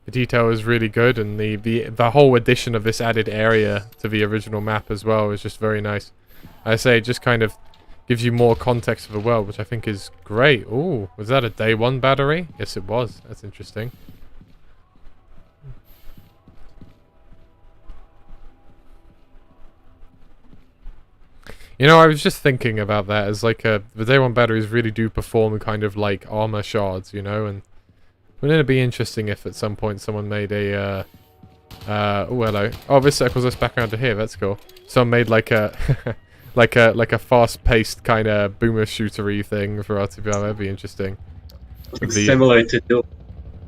The detail is really good, and the whole addition of this added area to the original map as well is just very nice. I say it just kind of gives you more context of the world, which I think is great. Ooh, was that a day one battery? Yes, it was. That's interesting. You know, I was just thinking about that as like the day one batteries really do perform kind of like armor shards, you know, and wouldn't it be interesting if at some point someone made a oh hello. Oh, this circles us back around to here, that's cool. Someone made like a like a fast paced kinda boomer shootery thing for RTBR, that'd be interesting. With the, Similar to do.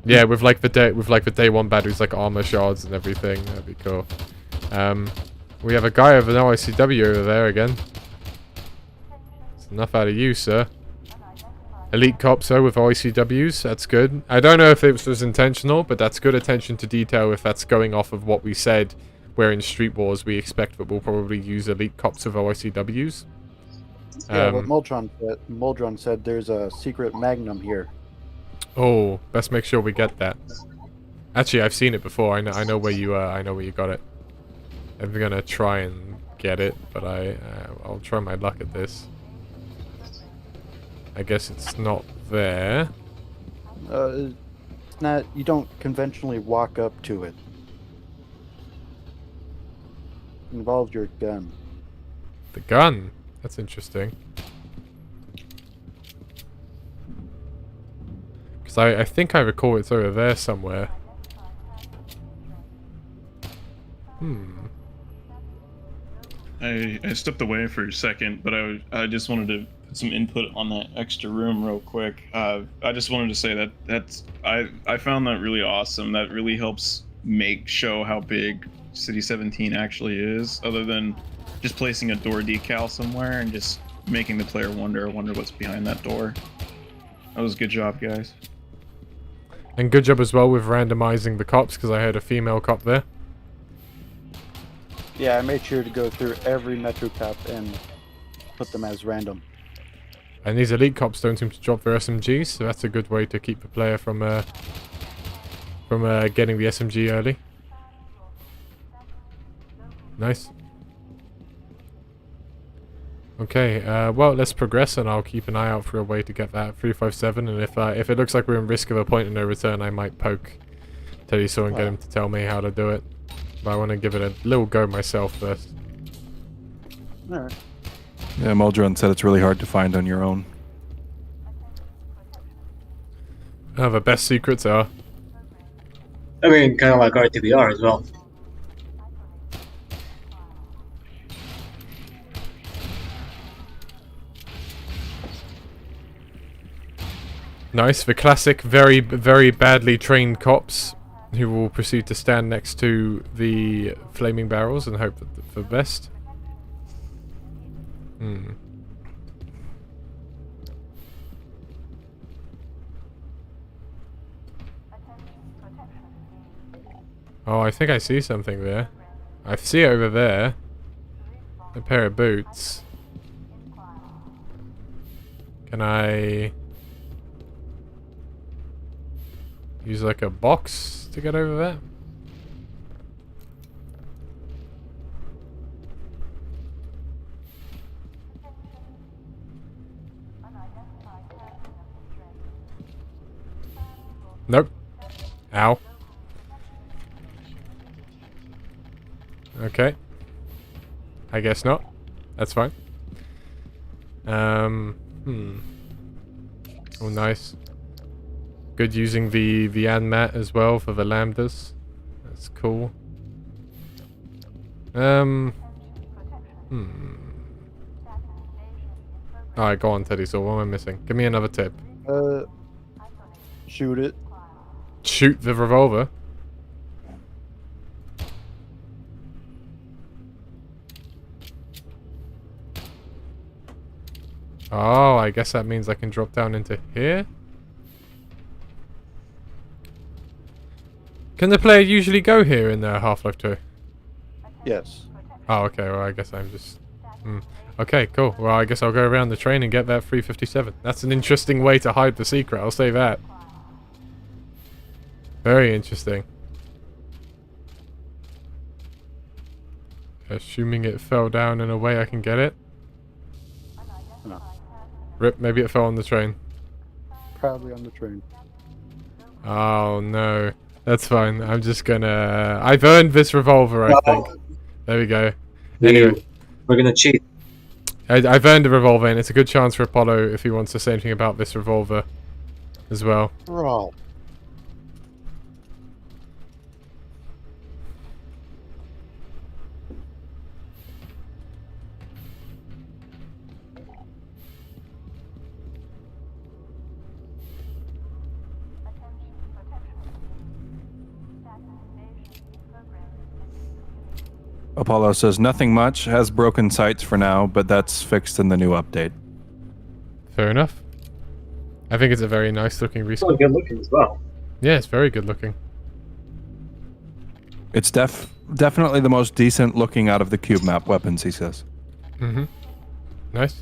yeah, with like the day one batteries like armor shards and everything, that'd be cool. We have a guy with an OICW over there again. Enough out of you, sir. Elite cops, though, with OICWs. That's good. I don't know if it was intentional, but that's good attention to detail if that's going off of what we said, where in Street Wars we expect that we'll probably use elite cops with OICWs. Yeah, what Muldron said, there's a secret magnum here. Oh, best make sure we get that. Actually, I've seen it before. I know where you got it. I'm gonna try and get it, but I'll try my luck at this. I guess it's not there. It's not. You don't conventionally walk up to it. It involves your gun. The gun? That's interesting. Because I think I recall it's over there somewhere. I stepped away for a second, but I just wanted to put some input on that extra room real quick. I just wanted to say that I found that really awesome. That really helps show how big City 17 actually is, other than just placing a door decal somewhere and just making the player wonder what's behind that door. That was a good job, guys. And good job as well with randomizing the cops, because I heard a female cop there. Yeah, I made sure to go through every Metro cop and put them as random. And these elite cops don't seem to drop their SMGs, so that's a good way to keep the player from getting the SMG early. Nice. Okay, well, let's progress, and I'll keep an eye out for a way to get that 357. And if it looks like we're in risk of a point of no return, I might poke Teddy Saw and get him to tell me how to do it. But I want to give it a little go myself first. Alright. Yeah, Muldron said it's really hard to find on your own. The best secrets are. I mean, kind of like RTBR as well. Nice, the classic, very, very badly trained cops who will proceed to stand next to the flaming barrels and hope for the best. Oh, I think I see something there. I see it over there. A pair of boots. Can I use like a box to get over there? Nope. Ow. Okay. I guess not. That's fine. Oh, nice. Good using the ANMAT as well for the lambdas. That's cool. Hmm. Alright, go on, Teddy. So what am I missing? Give me another tip. Shoot it. Shoot the revolver. Oh, I guess that means I can drop down into here. Can the player usually go here in Half-Life 2? Yes. Oh, okay. Well, I guess I'm just... Okay, cool. Well, I guess I'll go around the train and get that 357. That's an interesting way to hide the secret. I'll say that. Very interesting. Assuming it fell down in a way I can get it. No. Rip, maybe it fell on the train. Probably on the train. Oh, no. That's fine. I'm just gonna... I've earned this revolver, I think. There we go. Anyway. We're gonna cheat. I've earned a revolver, and it's a good chance for Apollo if he wants to say anything about this revolver as well. Bro. Apollo says nothing much, has broken sights for now, but that's fixed in the new update. Fair enough. I think it's a very nice looking It's reskin. really good looking as well. Yeah, it's very good looking. It's definitely the most decent looking out of the cube map weapons, he says. Mm-hmm. Nice.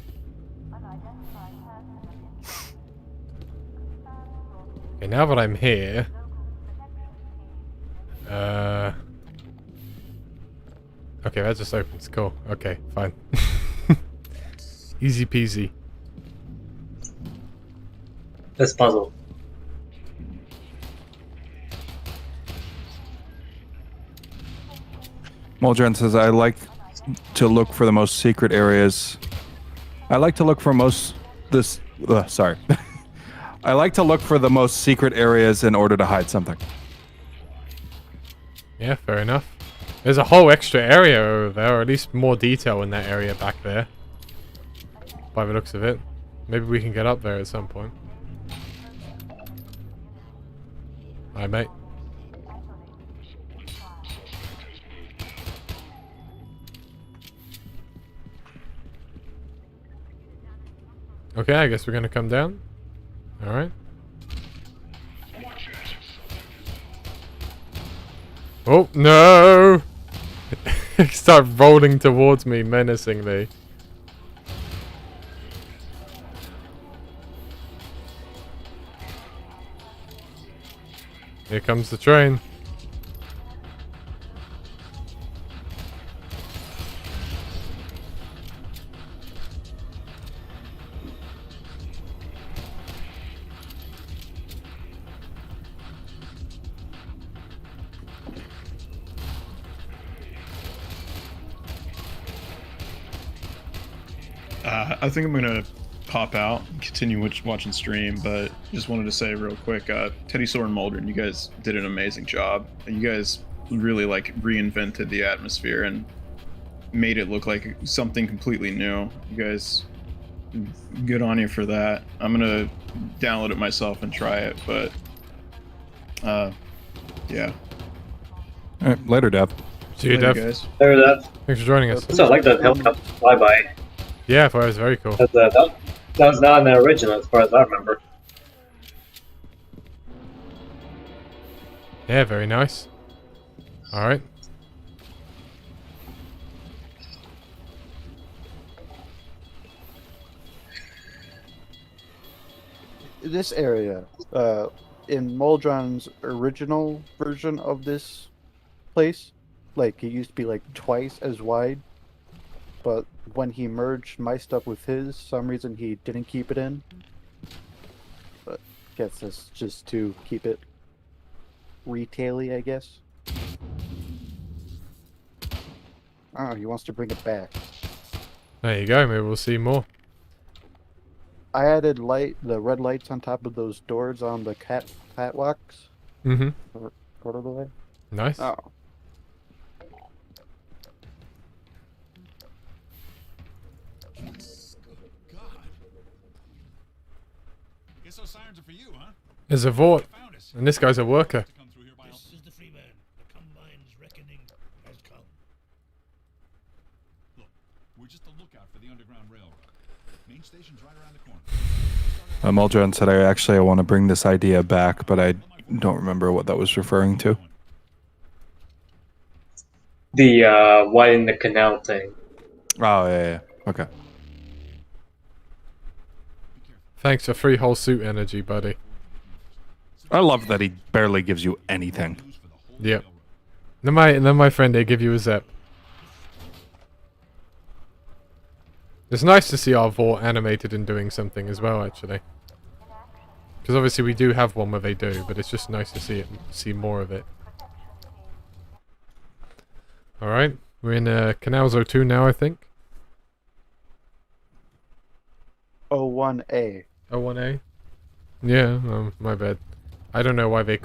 Okay, now that I'm here... Okay, that just opens. Cool. Okay, fine. Easy peasy. This puzzle. Moldran says, I like to look for the most secret areas. I like to look for sorry. I like to look for the most secret areas in order to hide something. Yeah, fair enough. There's a whole extra area over there, or at least more detail in that area back there. By the looks of it. Maybe we can get up there at some point. Hi, mate. Okay, I guess we're gonna come down. Alright. Oh, no! Start rolling towards me menacingly. Here comes the train. I think I'm gonna pop out, continue watching stream, but just wanted to say real quick, Teddy Soar and Moldren, you guys did an amazing job. You guys really like reinvented the atmosphere and made it look like something completely new. You guys, good on you for that. I'm gonna download it myself and try it, but yeah. All right, later, Dev. See you, Later, Dev. guys. There that. Thanks for joining us. So I like that helicopter flyby. Yeah, that was very cool. That was not an original as far as I remember. Yeah, very nice. Alright. This area, in Moldron's original version of this place, like it used to be like twice as wide, but when he merged my stuff with his, some reason he didn't keep it in. But guess that's just to keep it retail-y, I guess. Oh, he wants to bring it back. There you go, maybe we'll see more. I added the red lights on top of those doors on the catwalks. Mm-hmm. Part of the way. Nice. Oh. God. Guess those sirens are for you, huh? There's a vault, Found us. and this guy's a worker. To come through here by all- This is the free man. The Combine's reckoning has come. Look, we're just a lookout for the Underground Railroad. Main station's right around the corner. Muldron said, I want to bring this idea back, but I don't remember what that was referring to. The widen the canal thing. Oh, yeah. Okay. Thanks for free whole suit energy, buddy. I love that he barely gives you anything. Yep. Then my friend, they give you a zap. It's nice to see our vault animated and doing something as well, actually. Because obviously we do have one where they do, but it's just nice to see more of it. Alright, we're in Canals 02 now, I think. 01A. 01A? Yeah, my bad. I don't know why they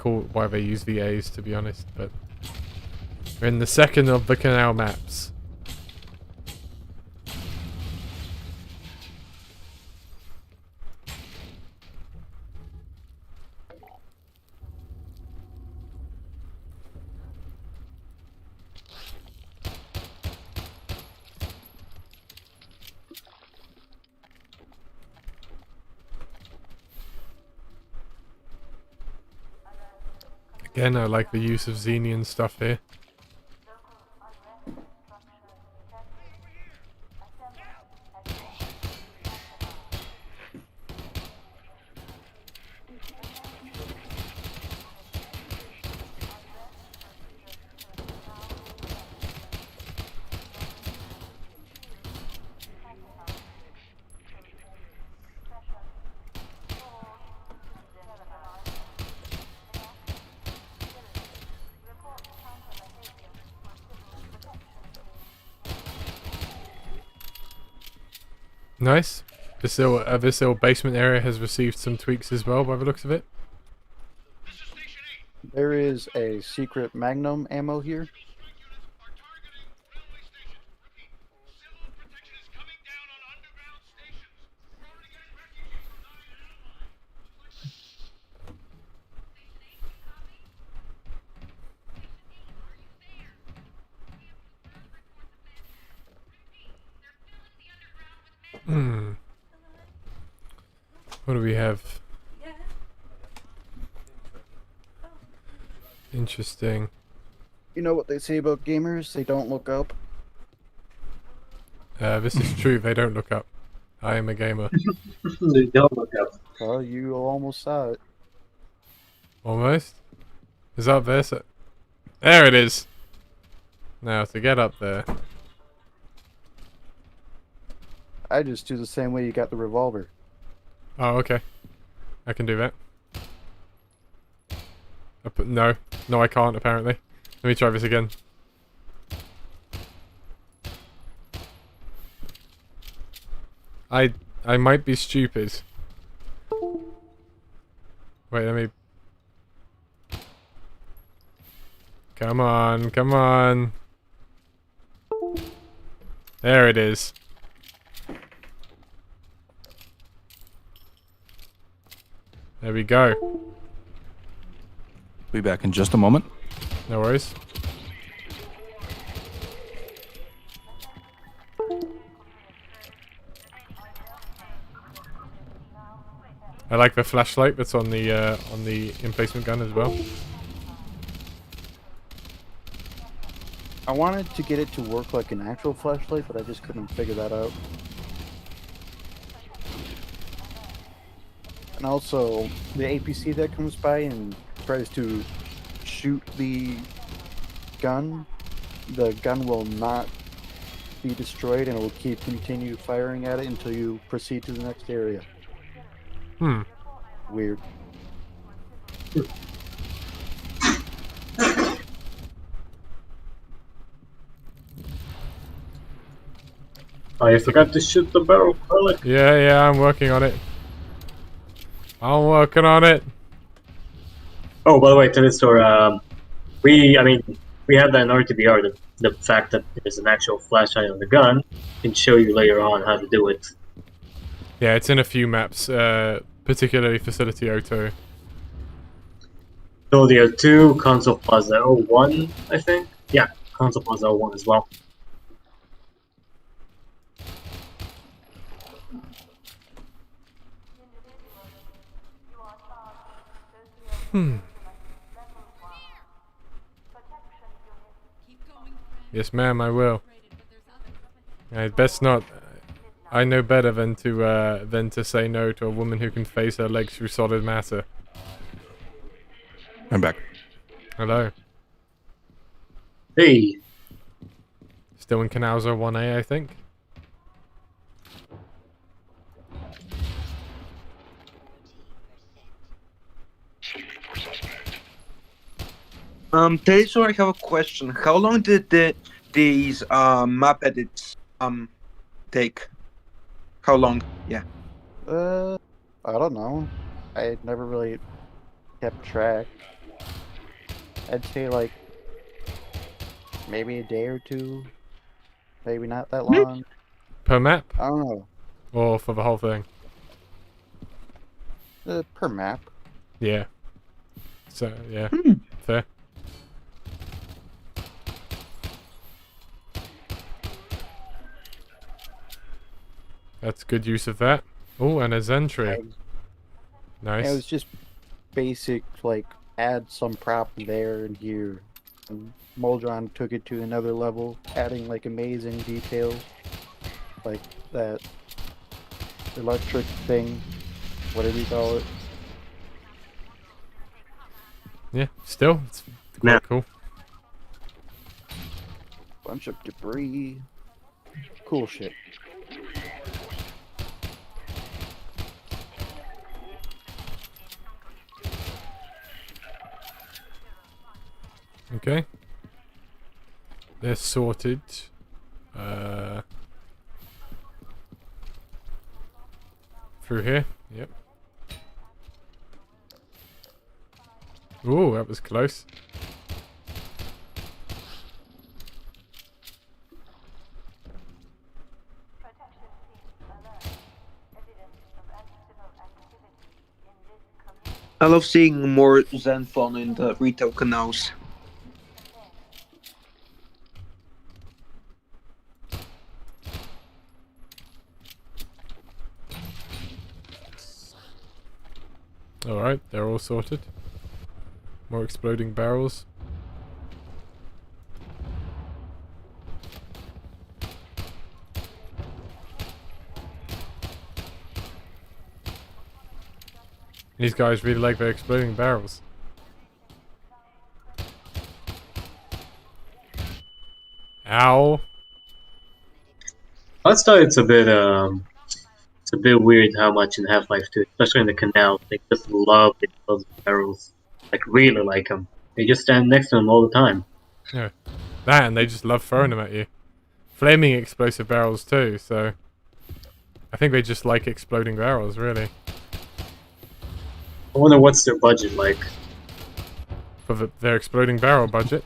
use the A's, to be honest, but we're in the second of the canal maps. Again, I like the use of Xenian stuff here. Nice. This little basement area has received some tweaks as well, by the looks of it. There is a secret Magnum ammo here. What do we have? Interesting. You know what they say about gamers? They don't look up. This is true, they don't look up. I am a gamer. They don't look up. Well, you almost saw it. Almost? Is up there? So there it is! Now, to get up there. I just do the same way you got the revolver. Oh, okay. I can do that. No. No, I can't, apparently. Let me try this again. I might be stupid. Wait, let me... Come on, come on. There it is. There we go. Be back in just a moment. No worries. I like the flashlight that's on the emplacement gun as well. I wanted to get it to work like an actual flashlight, but I just couldn't figure that out. And also, the APC that comes by and tries to shoot the gun will not be destroyed and it will continue firing at it until you proceed to the next area. Hmm. Weird. Oh, you forgot to shoot the barrel, Carly. Yeah, I'm working on it. I'm working on it. Oh, by the way, to this store, I mean, we have that in RTBR. The fact that there's an actual flashlight on the gun can show you later on how to do it. Yeah, it's in a few maps, particularly Facility O2. So there are two Console Plaza 01, I think. Yeah, Console Plaza 01 as well. Yes, ma'am, I will. I'd best not. I know better than to say no to a woman who can phase her legs through solid matter. I'm back. Hello. Hey, Still in Canals 1A, I think. Teso, I have a question. How long did these map edits take? How long? Yeah. I don't know. I never really kept track. I'd say like maybe a day or two. Maybe not that long. Per map? I don't know. Or for the whole thing? Per map. Yeah. So, yeah. Fair. That's good use of that. Oh, and a Zentry. Nice. It was just basic, like, add some prop there and here. And Moldron took it to another level, adding, like, amazing details. Like that electric thing, whatever you call it. Yeah, still, it's quite Yeah. cool. Bunch of debris. Cool shit. Okay. They're sorted. Through here. Yep. Ooh, that was close. I love seeing more Zenfone in the retail canals. Alright, they're all sorted. More exploding barrels. These guys really like their exploding barrels. Ow. I thought it's a bit weird how much in Half-Life 2, especially in the canal, they just love those barrels. Like, really like them. They just stand next to them all the time. Yeah. That, and they just love throwing them at you. Flaming explosive barrels too, so... I think they just like exploding barrels, really. I wonder what's their budget like. For their exploding barrel budget.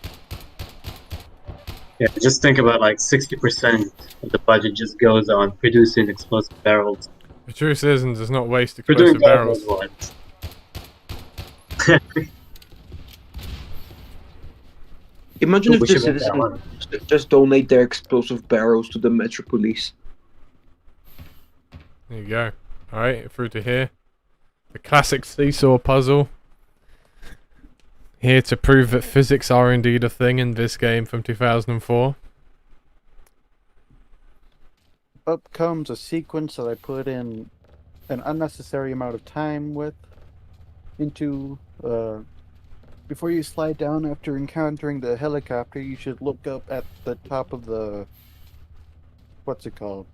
Yeah, just think about like 60% of the budget just goes on producing explosive barrels. The true citizen does not waste For doing explosive barrels. ones. Imagine if We the should make that citizens one. just donate their explosive barrels to the Metropolis. There you go. Alright, through to here. The classic seesaw puzzle. Here to prove that physics are indeed a thing in this game from 2004. Up comes a sequence that I put in an unnecessary amount of time with into before you slide down after encountering the helicopter, you should look up at the top of the what's it called?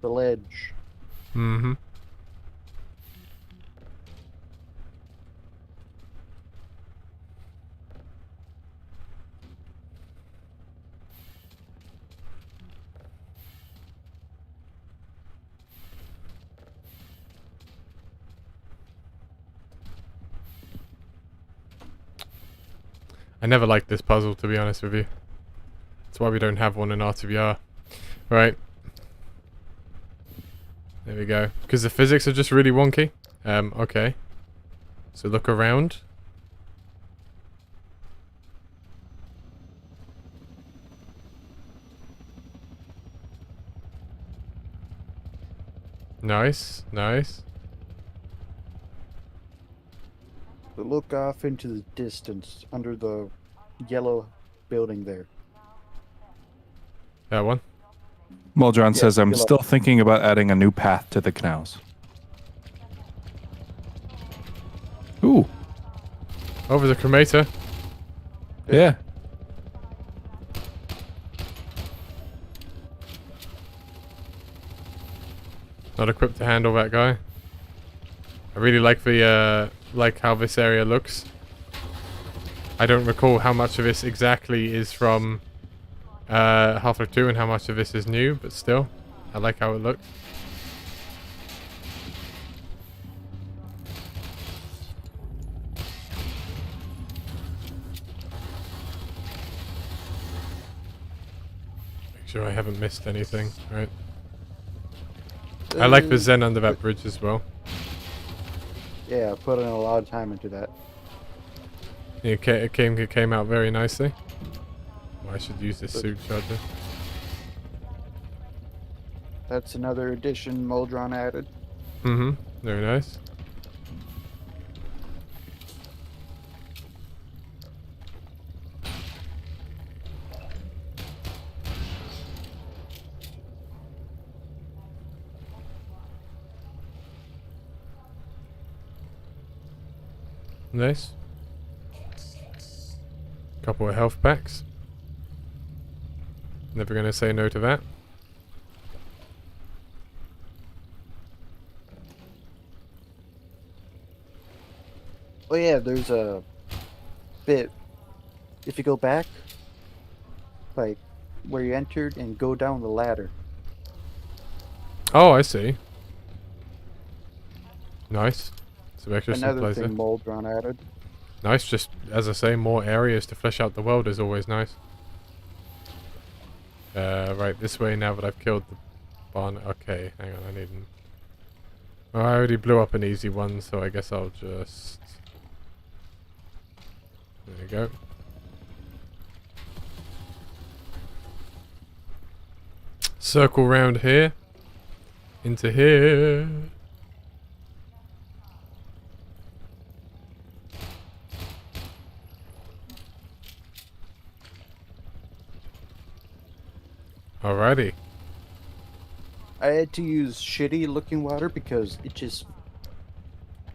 The ledge. Mm-hmm. I never liked this puzzle, to be honest with you. That's why we don't have one in RTBR. Right. There we go. Because the physics are just really wonky. Okay. So look around. Nice, nice. Look off into the distance under the yellow building there. That one? Muldron says, I'm good luck. still thinking about adding a new path to the canals. Ooh, Over the cremator. yeah. Not equipped to handle that guy. I really like the like how this area looks. I don't recall how much of this exactly is from Half-Life 2 and how much of this is new, but still, I like how it looks. Make sure I haven't missed anything, right? I like the Zen under that bridge as well. Yeah, put in a lot of time into that. It came out very nicely. I should use this suit charger. That's another addition Muldron added. Mm-hmm. Very nice. Nice. Couple of health packs. Never gonna say no to that. Oh yeah, there's a bit. If you go back, like where you entered, and go down the ladder. Oh, I see. Nice. Some extra Another supplies thing there. Muldron added. Nice, just as I say, more areas to flesh out the world is always nice. Right, this way now that I've killed the barn. Okay, hang on, I need an... Oh, I already blew up an easy one, so I guess I'll just... There you go. Circle round here. Into here. Alrighty. I had to use shitty looking water because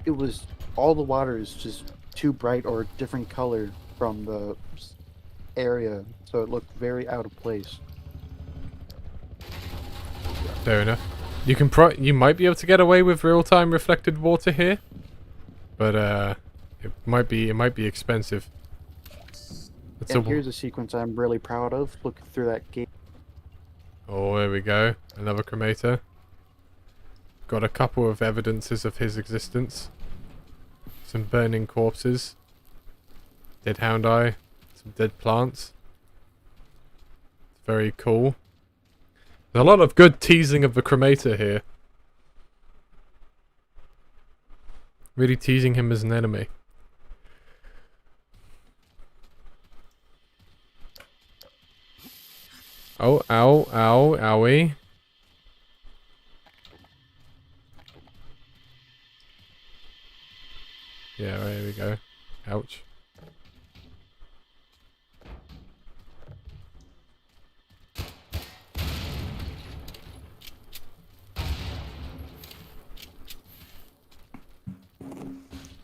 it was all the water is just too bright or a different color from the area, so it looked very out of place. Fair enough. You can you might be able to get away with real-time reflected water here, but it might be expensive. It's And here's a sequence I'm really proud of. Looking through that gate. Oh, there we go. Another cremator. Got a couple of evidences of his existence. Some burning corpses. Dead hound eye. Some dead plants. Very cool. There's a lot of good teasing of the cremator here. Really teasing him as an enemy. Oh, ow, ow, owie. Yeah, right, there we go. Ouch.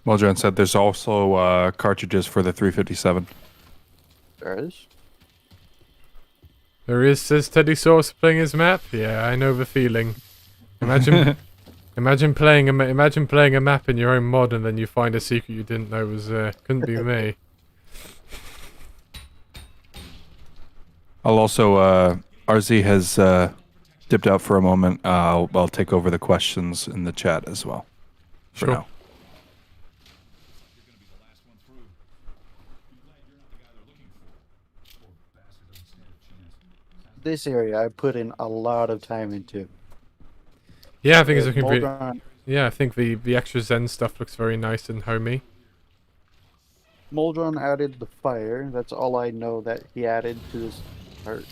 Muldron said there's also cartridges for the 357. There it is. There is, says Teddy Sauce playing his map. Yeah, I know the feeling. Imagine, imagine playing a map in your own mod and then you find a secret you didn't know was there. Couldn't be me. I'll also, RZ has dipped out for a moment. I'll take over the questions in the chat as well. For Sure. now. this area I put in a lot of time into. Yeah, I think it's looking pretty. Moldron, Yeah, I think the extra Zen stuff looks very nice and homey. Moldron added the fire. That's all I know that he added to this part.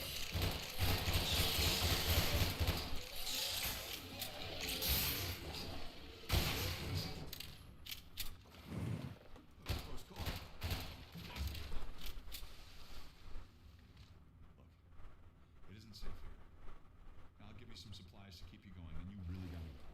It isn't safe here. I'll give you some supplies to keep you going, and you really gotta go.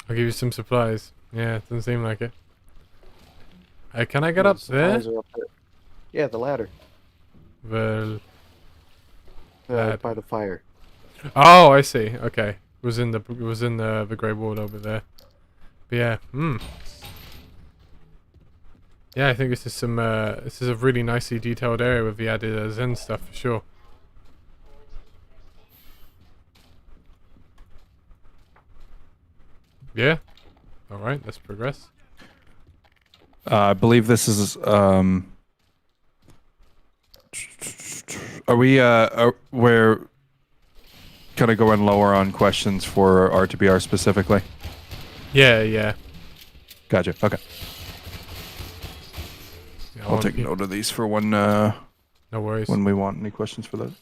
I'll give you some supplies. Yeah, it doesn't seem like it. Can I get The up there? supplies are up there. Yeah, the ladder. Well, Ladder. By the fire. oh, I see. Okay, it was in the grey wall over there. But yeah, yeah, I think this is this is a really nicely detailed area with the added Zen stuff for sure. Yeah. All right, let's progress. I believe this is. Are we? We're kind of going lower on questions for R2BR specifically. Yeah, yeah. Gotcha. Okay. Yeah, I'll take note of these for when No worries. when we want any questions for that.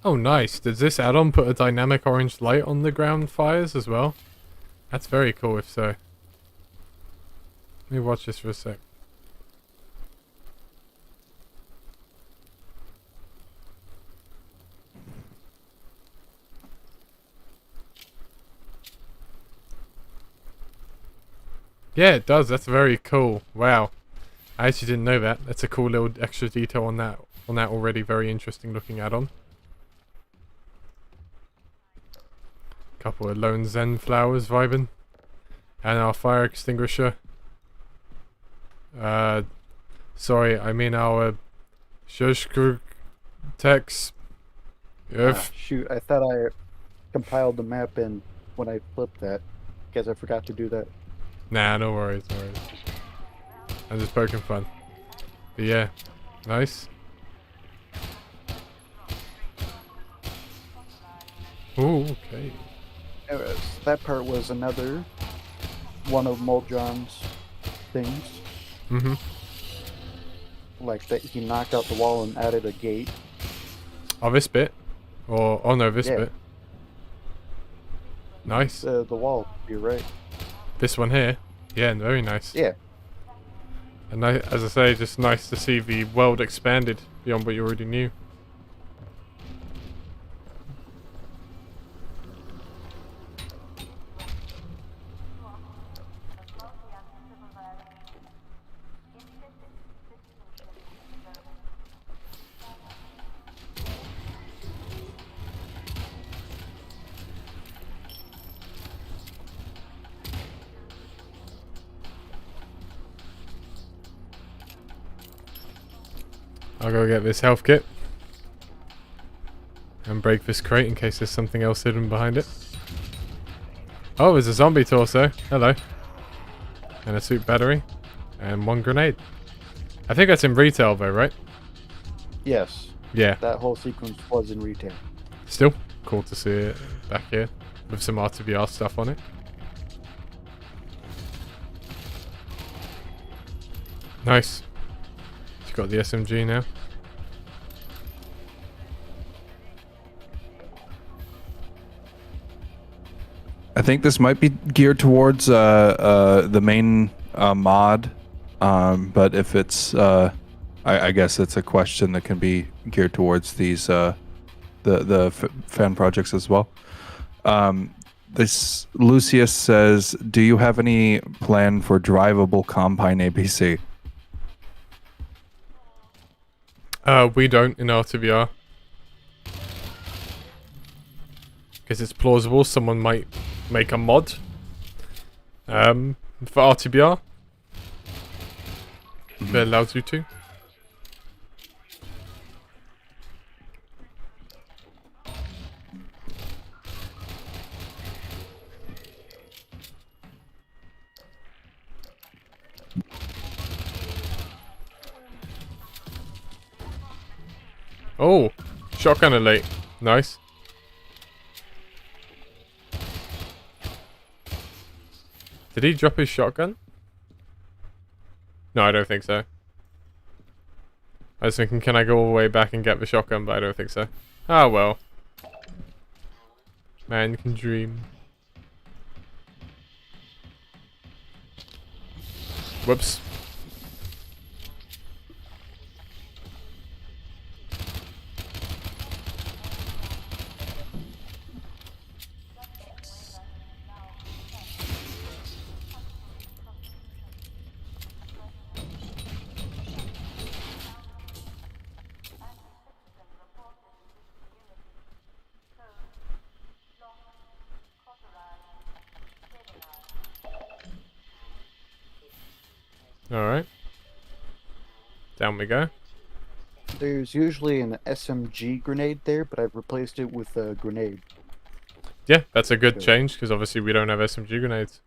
Oh, nice. Does this add-on put a dynamic orange light on the ground fires as well? That's very cool if so. Let me watch this for a sec. Yeah, it does. That's very cool. Wow. I actually didn't know that. That's a cool little extra detail on that already very interesting looking add-on. Couple of lone Zen flowers vibing. And our fire extinguisher. Sorry, I mean our Shushkrug text. Shoot, I thought I compiled the map in when I flipped that. Guess I forgot to do that. Nah, no worries, no worries. I'm just poking fun. But yeah, nice. Ooh, okay. Anyways, that part was another one of Moldron's things. Mm-hmm. Like that he knocked out the wall and added a gate. Oh, this bit? Or, oh no, this Yeah. bit. Nice. The wall, you're right. This one here. Yeah, very nice. Yeah. And as I say, just nice to see the world expanded beyond what you already knew. I'll go get this health kit. And break this crate in case there's something else hidden behind it. Oh, there's a zombie torso. Hello. And a suit battery. And one grenade. I think that's in retail though, right? Yes. Yeah. That whole sequence was in retail. Still cool to see it back here. With some RTVR stuff on it. Nice. She's got the SMG now. I think this might be geared towards the main mod, but if it's, I guess it's a question that can be geared towards these fan projects as well. This Lucius says, "Do you have any plan for drivable Combine ABC?" We don't in RTVR. Because it's plausible someone might make a mod For RTBR, they're allowed you to. Oh, shotgun elite. Nice. Did he drop his shotgun? No, I don't think so. I was thinking, can I go all the way back and get the shotgun, but I don't think so. Ah, well. Man can dream. Whoops. Alright. Down we go. There's usually an SMG grenade there, but I've replaced it with a grenade. Yeah, that's a good change, because obviously we don't have SMG grenades.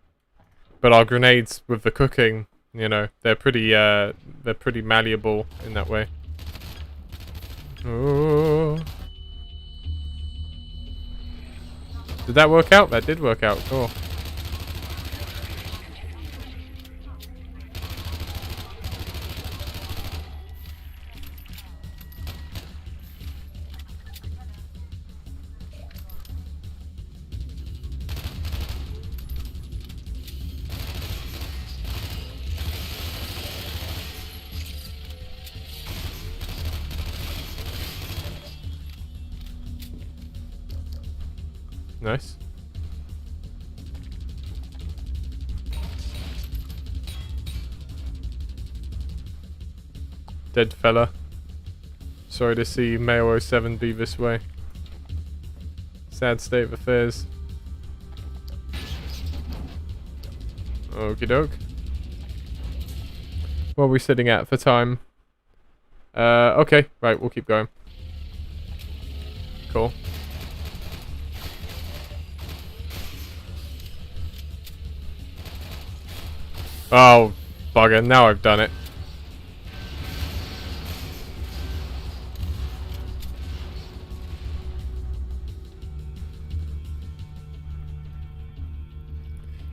But our grenades with the cooking, you know, they're pretty malleable in that way. Oh. Did that work out? That did work out. Cool. Nice. Dead fella. Sorry to see Mayo 07 be this way. Sad state of affairs. Okie doke. What are we sitting at for time? Okay, right, we'll keep going. Cool. Oh, bugger, now I've done it.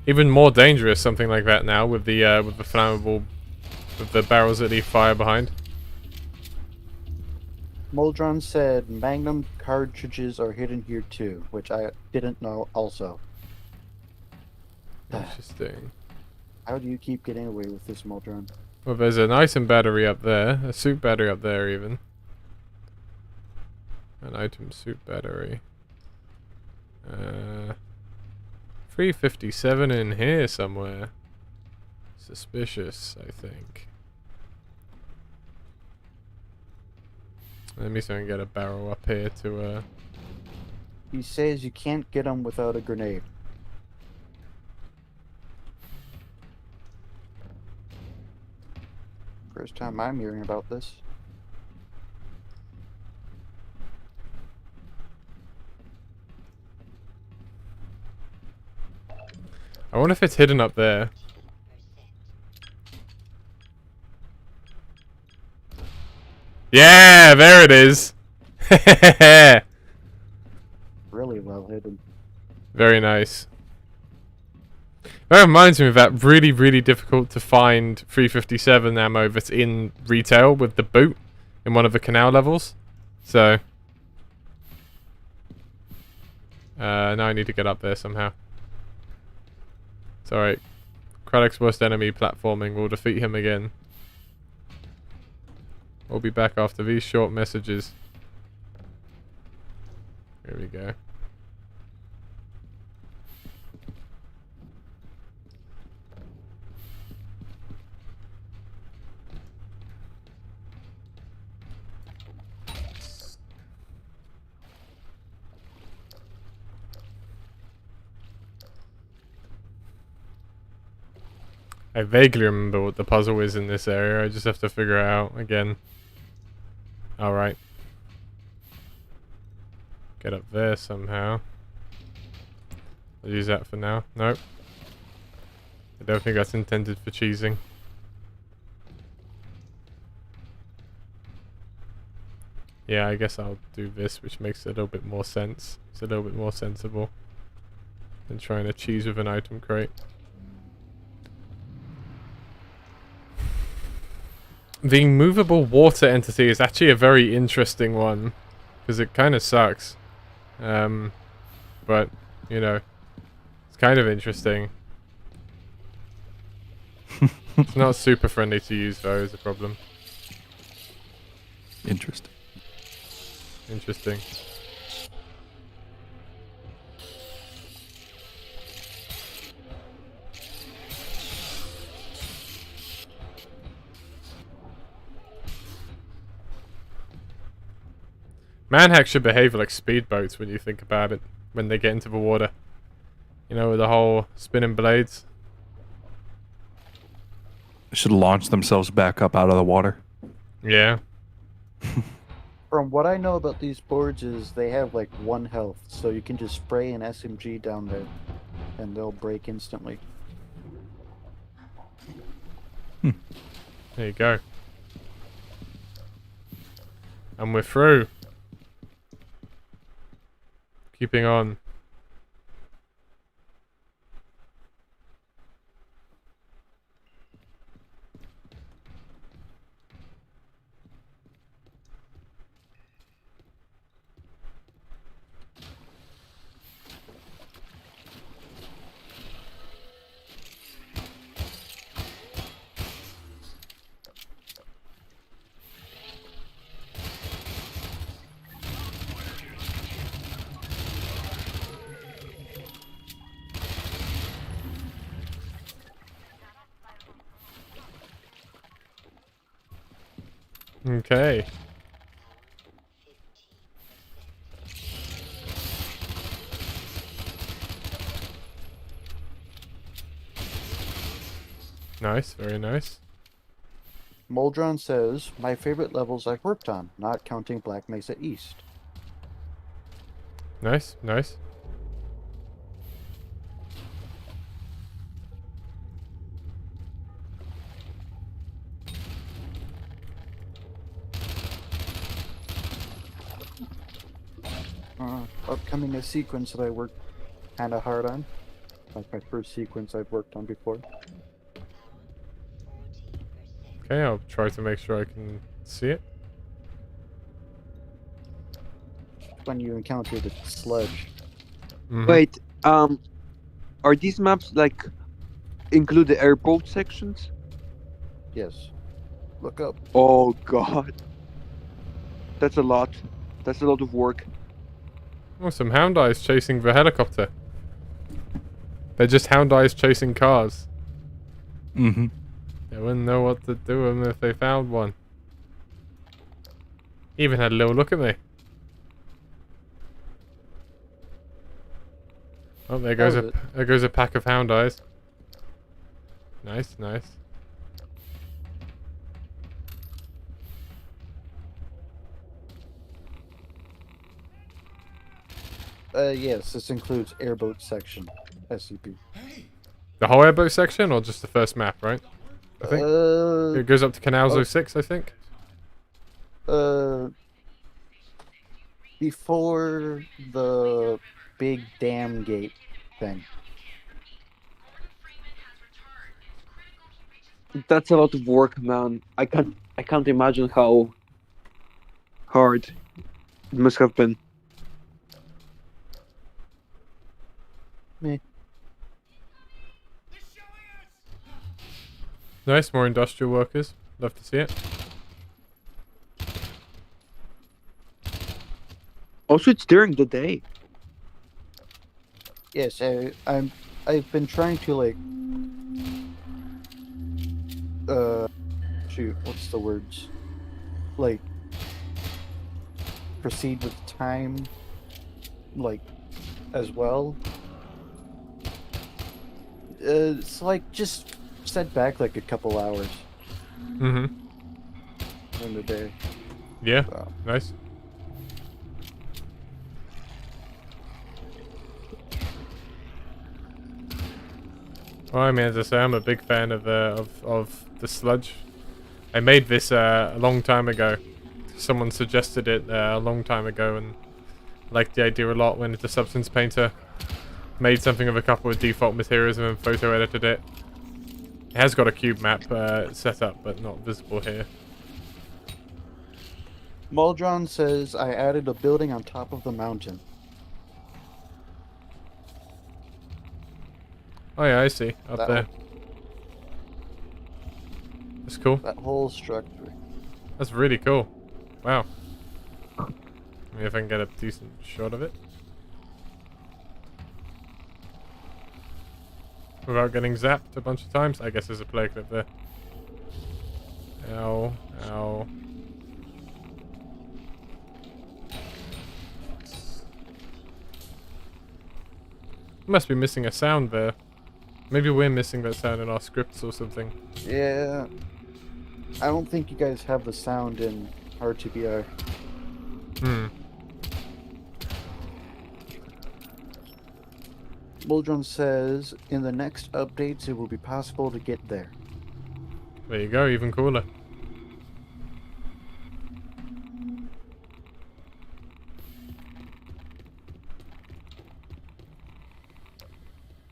Even more dangerous, something like that now, with the flammable, with the barrels that leave fire behind. Moldron said Magnum cartridges are hidden here too, which I didn't know also. Interesting. How do you keep getting away with this, Moldron? Well, there's an item battery up there, a suit battery up there even. An item suit battery. 357 in here somewhere. Suspicious, I think. Let me see if I can get a barrel up here to He says you can't get them without a grenade. First time I'm hearing about this. I wonder if it's hidden up there. Yeah, there it is. Really well hidden. Very nice. That reminds me of that really, really difficult to find 357 ammo that's in retail with the boot in one of the canal levels. So now I need to get up there somehow. It's alright. Craddock's worst enemy platforming will defeat him again. We'll be back after these short messages. Here we go. I vaguely remember what the puzzle is in this area. I just have to figure it out again. Alright. Get up there somehow. I'll use that for now. Nope. I don't think that's intended for cheesing. Yeah, I guess I'll do this, which makes a little bit more sense. It's a little bit more sensible than trying to cheese with an item crate. The movable water entity is actually a very interesting one, because it kind of sucks. But, you know, it's kind of interesting. It's not super friendly to use though, is the problem. Interesting. Interesting. Manhacks should behave like speedboats when you think about it, when they get into the water. You know, with the whole spinning blades. They should launch themselves back up out of the water. Yeah. From what I know about these boards is they have like 1 health, so you can just spray an SMG down there and they'll break instantly. There you go. And we're through. Keeping on. Okay. Nice, very nice. Moldron says, my favorite levels I've worked on, not counting Black Mesa East. Nice, nice. Upcoming a sequence that I worked kind of hard on. Like my first sequence I've worked on before. Okay, I'll try to make sure I can see it. When you encounter the sludge. Mhm. Wait, are these maps like include the airboat sections? Yes. Look up. Oh god, that's a lot. That's a lot of work. Oh, some hound eyes chasing the helicopter. They're just hound eyes chasing cars. Mm-hmm. They wouldn't know what to do with them if they found one. Even had a little look at me. Oh, there goes a pack of hound eyes. Nice, nice. Yes, this includes airboat section, SCP. The whole airboat section, or just the first map, right? I think it goes up to Canals 06, I think. Before the big dam gate thing. That's a lot of work, man. I can't imagine how hard it must have been. Me. Nice, more industrial workers. Love to see it. Also, it's during the day. Yes, I've been trying to like shoot, what's the words? Like proceed with time like as well. It's like just set back like a couple hours Mm-hmm. in the day. Yeah. So. Nice. Well, I mean, as I say, I'm a big fan of the sludge. I made this a long time ago. Someone suggested it a long time ago and liked the idea a lot. Went into Substance Painter, made something of a couple of default materials, and then photo edited it. It has got a cube map set up, but not visible here. Muldron says I added a building on top of the mountain. Oh yeah, I see. Up That there. That's cool. That whole structure. That's really cool. Wow. Maybe if I can get a decent shot of it. Without getting zapped a bunch of times. I guess there's a play clip there. Ow. Ow. Must be missing a sound there. Maybe we're missing that sound in our scripts or something. Yeah. I don't think you guys have the sound in RTBR. Hmm. Muldron says in the next updates it will be possible to get there. There you go, even cooler.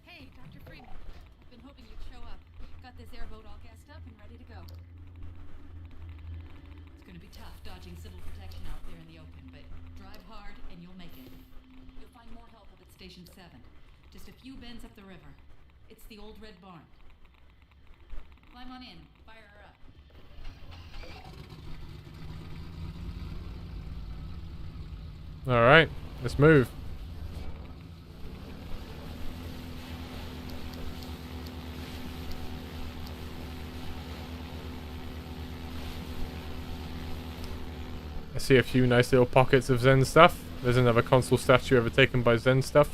Hey, Dr. Freeman. I've been hoping you'd show up. Got this airboat all gassed up and ready to go. It's gonna be tough dodging civil protection out there in the open, but drive hard and you'll make it. You'll find more help up at Station 7. Just a few bends up the river. It's the old red barn. Climb on in. Fire her up. Alright, let's move. I see a few nice little pockets of Zen stuff. There's another console statue overtaken by Zen stuff.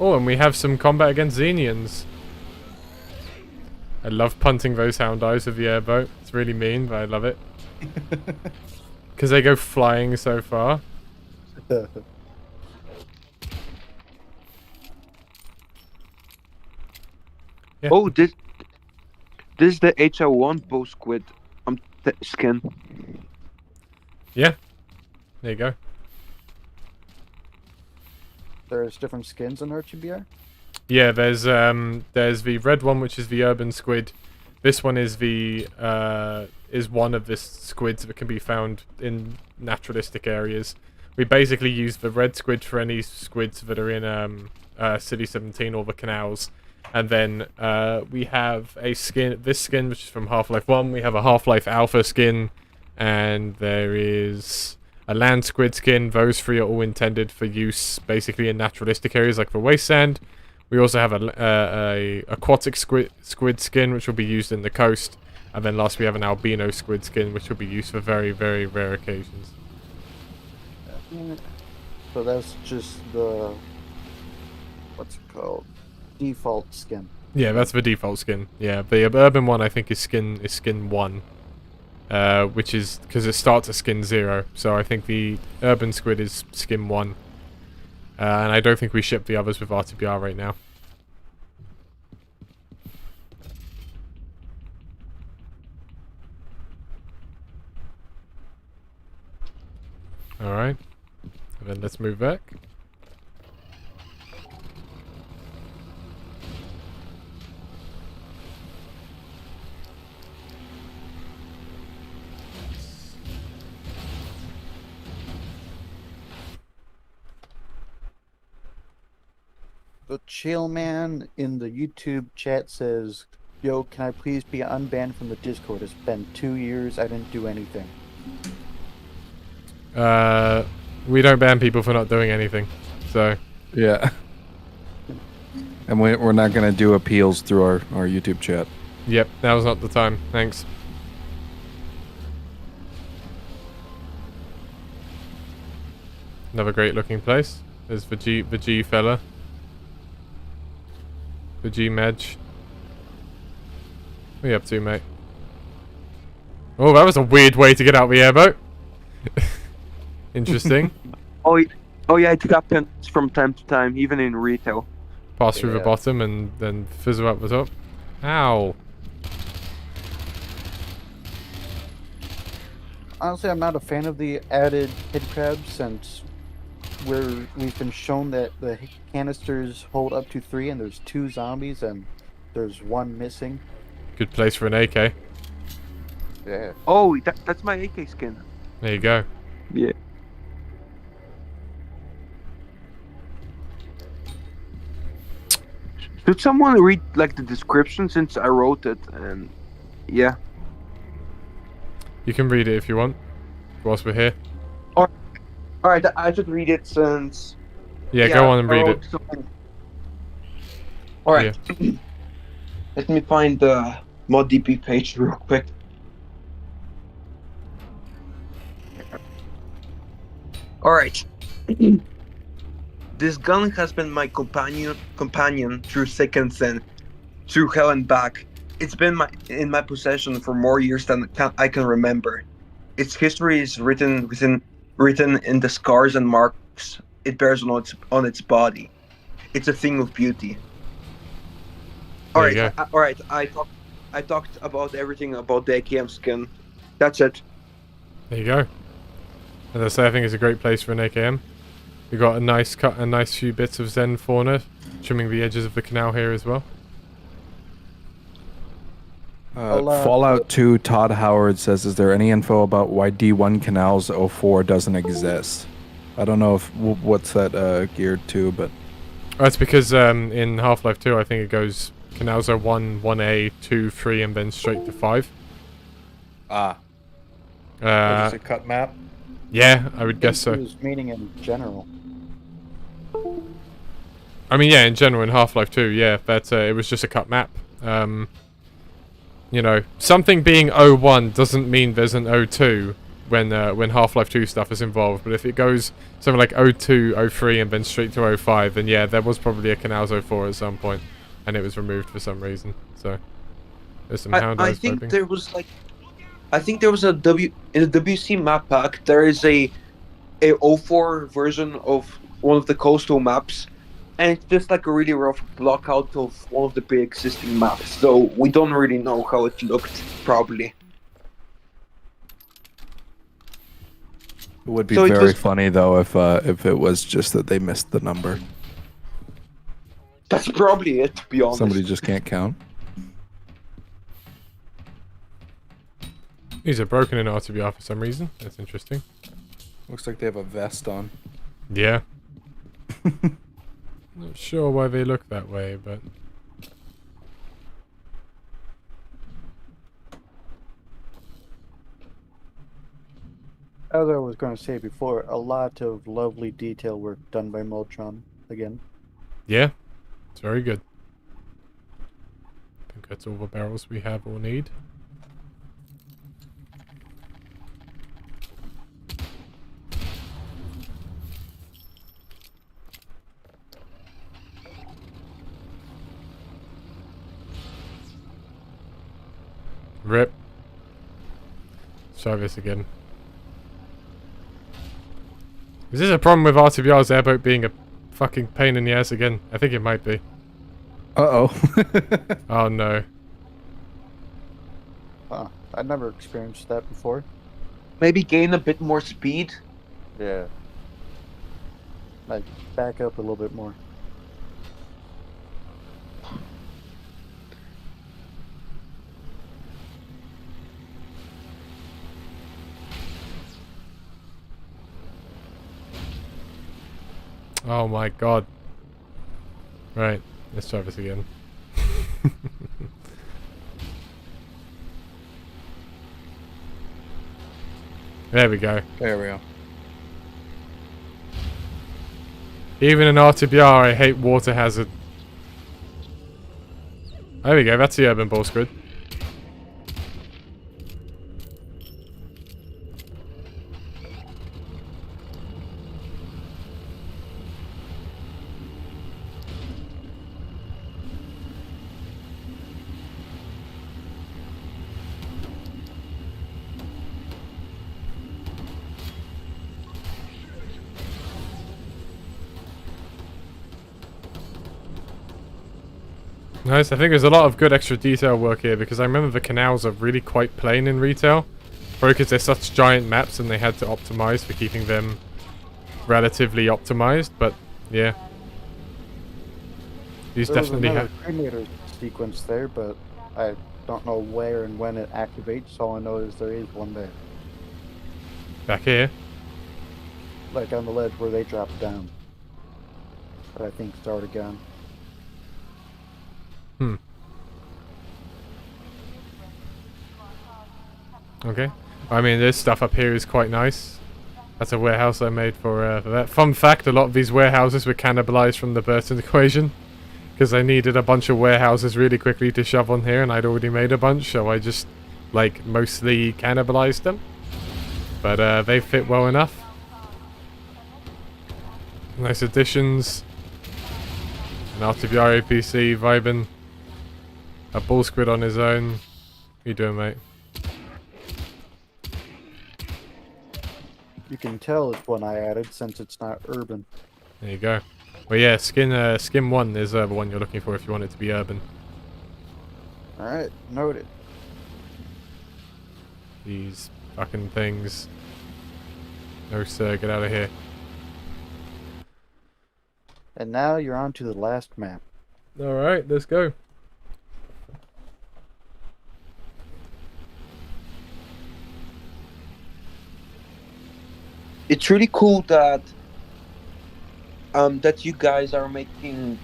Oh, and we have some combat against Xenians. I love punting those hound eyes with the airboat. It's really mean, but I love it. Because they go flying so far. Yeah. Oh, this is the HL1 bow squid skin. Yeah. There you go. There's different skins in RTBR? Yeah, there's the red one, which is the urban squid. This one is the is one of the squids that can be found in naturalistic areas. We basically use the red squid for any squids that are in City 17 or the canals, and then we have a skin. This skin, which is from Half-Life 1. We have a Half-Life Alpha skin, and there is a land squid skin. Those three are all intended for use basically in naturalistic areas like the wasteland. We also have a aquatic squid skin, which will be used in the coast. And then last we have an albino squid skin, which will be used for very, very rare occasions. So that's just the... what's it called? Default skin. Yeah, that's the default skin. Yeah, the urban one I think is skin 1. Which is... because it starts at skin 0. So I think the urban squid is skin 1. And I don't think we ship the others with RTBR right now. Alright. Then let's move back. The chill man in the YouTube chat says, "Yo, can I please be unbanned from the Discord? It's been 2 years. I didn't do anything." We don't ban people for not doing anything, so Yeah. And we're not going to do appeals through our YouTube chat. yep, now's not the time. Thanks. Another great looking place. There's the G fella. The G Medj. What are you up to, mate? Oh, that was a weird way to get out of the airboat. Interesting. Oh yeah, it happens from time to time, even in retail. Pass through the bottom and then fizzle up the top. Ow. Honestly, I'm not a fan of the added head crabs since we've been shown that the canisters hold up to 3 and there's 2 zombies and there's 1 missing. Good place for an AK. Yeah. Oh, that's my AK skin. There you go. Yeah. Should someone read like the description since I wrote it? And yeah. You can read it if you want, whilst we're here. Alright, I should read it since... Yeah, go on and read it. Alright. Yeah. Let me find the ModDB page real quick. Alright. This gun has been my companion through sickness and through hell and back. It's been in my possession for more years than I can remember. Its history is written in the scars and marks it bears on its body. It's a thing of beauty. All right. I talked about everything about the AKM skin. That's it. There you go. As I say, I think it's a great place for an AKM. We've got a nice few bits of Zen fauna, trimming the edges of the canal here as well. Fallout 2 Todd Howard says, is there any info about why D1 Canals 04 doesn't exist? I don't know if what's that geared to, but... Oh, it's because in Half-Life 2 I think it goes Canals 01, 1A, 2, 3 and then straight to 5. Just a cut map? Yeah, I would guess so. It was meaning in general. I mean, yeah, in general in Half-Life 2, yeah, but it was just a cut map. You know, something being 01 doesn't mean there's an 02 when Half-Life 2 stuff is involved, but if it goes something like 02, 03 and then straight to 05, then yeah, there was probably a Canals 04 at some point, and it was removed for some reason, so... There's some hound eyes I think vibing. there was like... I think there was in the WC map pack, there is a 04 version of one of the coastal maps, and it's just like a really rough block out of one of the pre-existing maps, so we don't really know how it looked, probably. It would be very funny though if it was just that they missed the number. That's probably it, to be honest. Somebody just can't count. These are broken in RTBR for some reason. That's interesting. Looks like they have a vest on. Yeah. Not sure why they look that way, but... As I was going to say before, a lot of lovely detail work done by Moltron again. Yeah, it's very good. I think that's all the barrels we have or need. Rip. Let's try this again. Is this a problem with RTBR's airboat being a fucking pain in the ass again? I think it might be. Uh-oh. Oh no. I've never experienced that before. Maybe gain a bit more speed? Yeah. Like, back up a little bit more. Oh my god. Right, let's try this again. There we go. There we go. Even in RTBR, I hate water hazard. There we go, that's the urban ball squid. Nice. I think there's a lot of good extra detail work here because I remember the canals are really quite plain in retail. Probably because they're such giant maps and they had to optimize for keeping them relatively optimized. But yeah, these There was definitely another have. cremator sequence there, but I don't know where and when it activates. All I know is there is one there, Back here. like on the ledge where they drop down. But I think it's already gone. Hmm. Okay. I mean, this stuff up here is quite nice. That's a warehouse I made for that. Fun fact, a lot of these warehouses were cannibalized from the Burton equation. Because I needed a bunch of warehouses really quickly to shove on here, and I'd already made a bunch, so I just, like, mostly cannibalized them. But they fit well enough. Nice additions. An RTBR APC vibing. A bull squid on his own. What you doing, mate? You can tell it's one I added since it's not urban. There you go. Well, yeah, skin 1 is the one you're looking for if you want it to be urban. Alright, noted. These fucking things. No, sir, get out of here. And now you're on to the last map. Alright, let's go. It's really cool that that you guys are making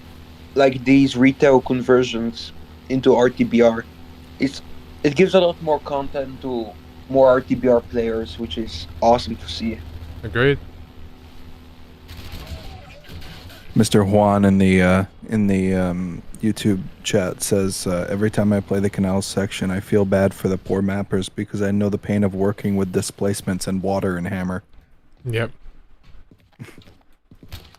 like these retail conversions into RTBR. It gives a lot more content to more RTBR players, which is awesome to see. Agreed. Mr. Juan in the YouTube chat says every time I play the Canals section, I feel bad for the poor mappers because I know the pain of working with displacements and water and hammer. Yep.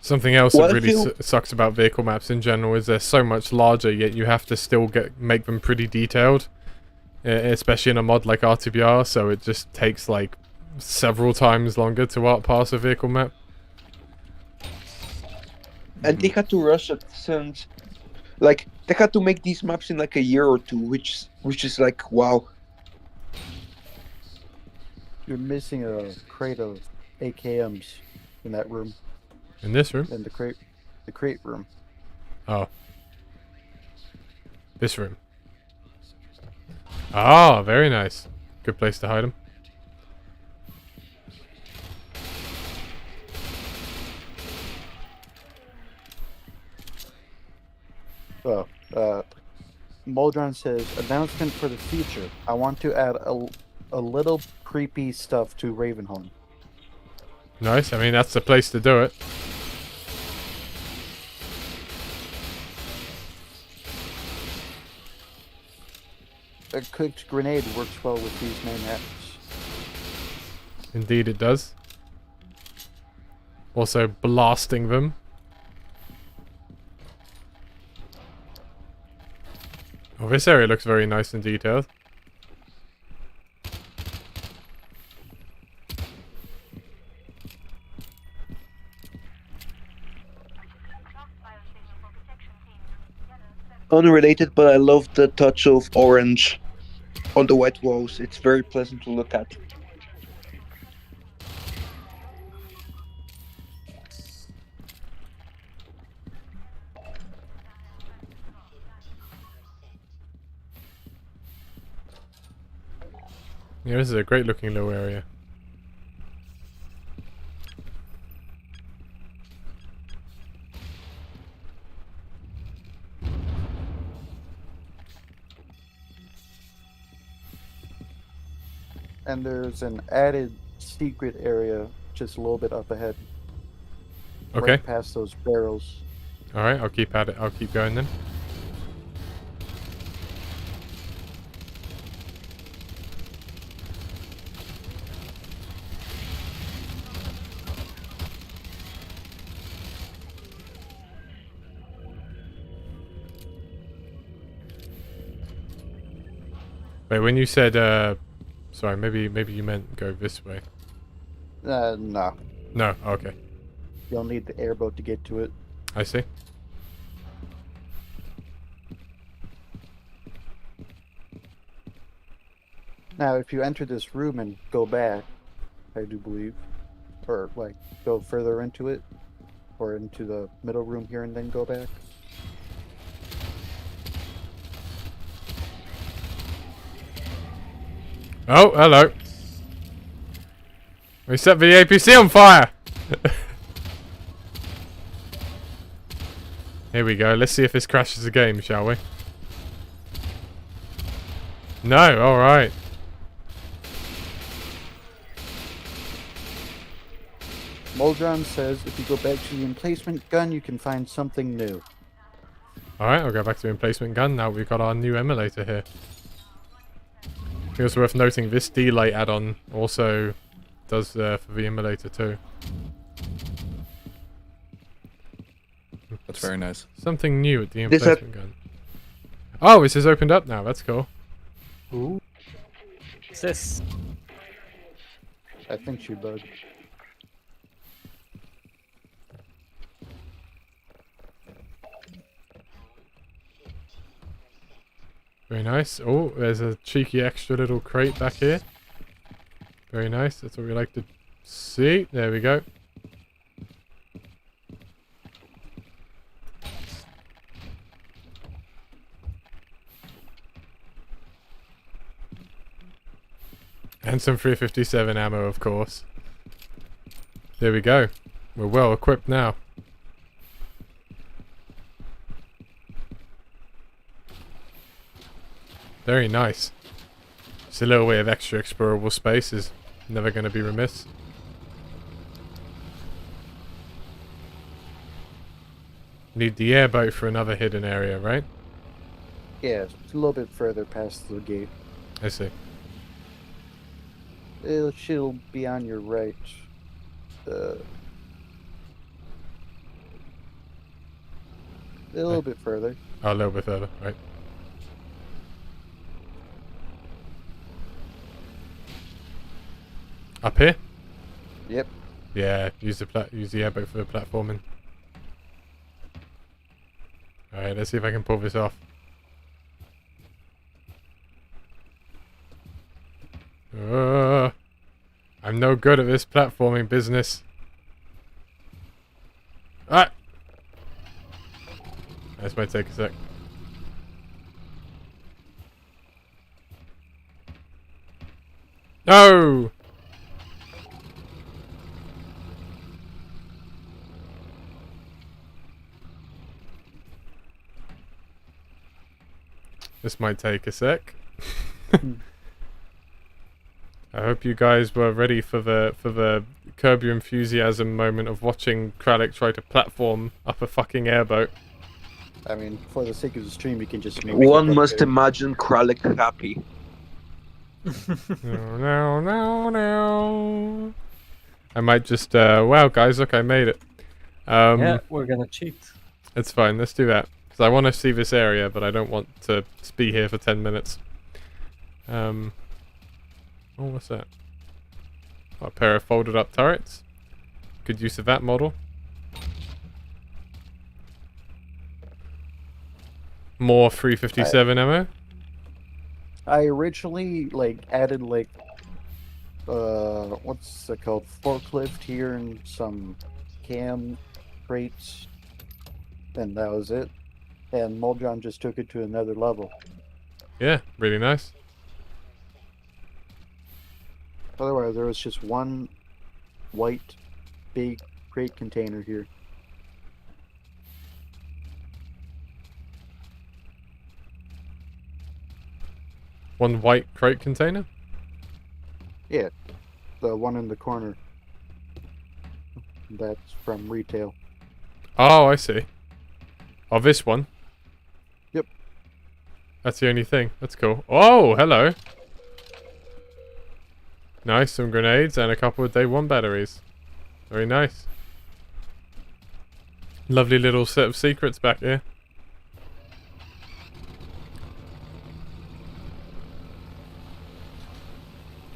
Something else Well, that I really feel- sucks about vehicle maps in general is they're so much larger, yet you have to still make them pretty detailed, especially in a mod like RTBR. So it just takes like several times longer to art pass a vehicle map. And they had to rush it since, like, they had to make these maps in like a year or two, which is like wow. You're missing a crate of AKMs in that room. In this room? In the crate room. Oh. This room. Ah, very nice. Good place to hide them. So, Moldron says, announcement for the future. I want to add a little creepy stuff to Ravenholm. Nice. I mean, that's the place to do it. A cooked grenade works well with these main maps. Indeed it does. Also blasting them. Oh, this area looks very nice and detailed. Unrelated, but I love the touch of orange on the wet walls. It's very pleasant to look at. Yeah, this is a great looking little area. And there's an added secret area just a little bit up ahead. Okay. Right past those barrels. Alright, I'll keep at it. I'll keep going then. Wait, when you said, sorry, maybe you meant go this way. No. No, okay. You'll need the airboat to get to it. I see. Now, if you enter this room and go back, I do believe, or like go further into it, or into the middle room here and then go back. Oh, hello. We set the APC on fire! Here we go. Let's see if this crashes the game, shall we? No, alright. Moldron says if you go back to the emplacement gun, you can find something new. Alright, I'll go back to the emplacement gun. Now we've got our new emulator here. I think it's worth noting this delay add-on also does for the emulator too. That's very nice. Something new at the This had- emplacement gun. Oh, this has opened up now. That's cool. Ooh. What's this? I think she bugged. Very nice. Oh, there's a cheeky extra little crate back here. Very nice. That's what we like to see. There we go. And some 357 ammo, of course. There we go. We're well equipped now. Very nice. Just a little bit of extra explorable space is never going to be remiss. Need the airboat for another hidden area, right? Yeah, it's a little bit further past the gate. I see. She'll be on your right. A little bit further. Oh, a little bit further, right. Up here? Yep. Yeah, use the airboat for the platforming. Alright, let's see if I can pull this off. I'm no good at this platforming business. Ah! This might take a sec. No! This might take a sec. I hope you guys were ready for the Curb Your Enthusiasm moment of watching Kralik try to platform up a fucking airboat. I mean, for the sake of the stream, you can just make One must imagine Kralik happy. No, no, no. I might just wow guys, look, I made it. Yeah, we're gonna cheat. It's fine, let's do that. Because I want to see this area, but I don't want to be here for 10 minutes. Oh, what's that? Oh, a pair of folded up turrets. Good use of that model. More 357 ammo. I originally added what's it called, forklift here and some cam crates, and that was it. And Moldron just took it to another level. Yeah, really nice. Otherwise, there was just one white big crate container here. One white crate container? Yeah, the one in the corner. That's from retail. Oh, I see. Oh, this one? Yep. That's the only thing. That's cool. Oh, hello. Nice, some grenades and a couple of day 1 batteries. Very nice. Lovely little set of secrets back here.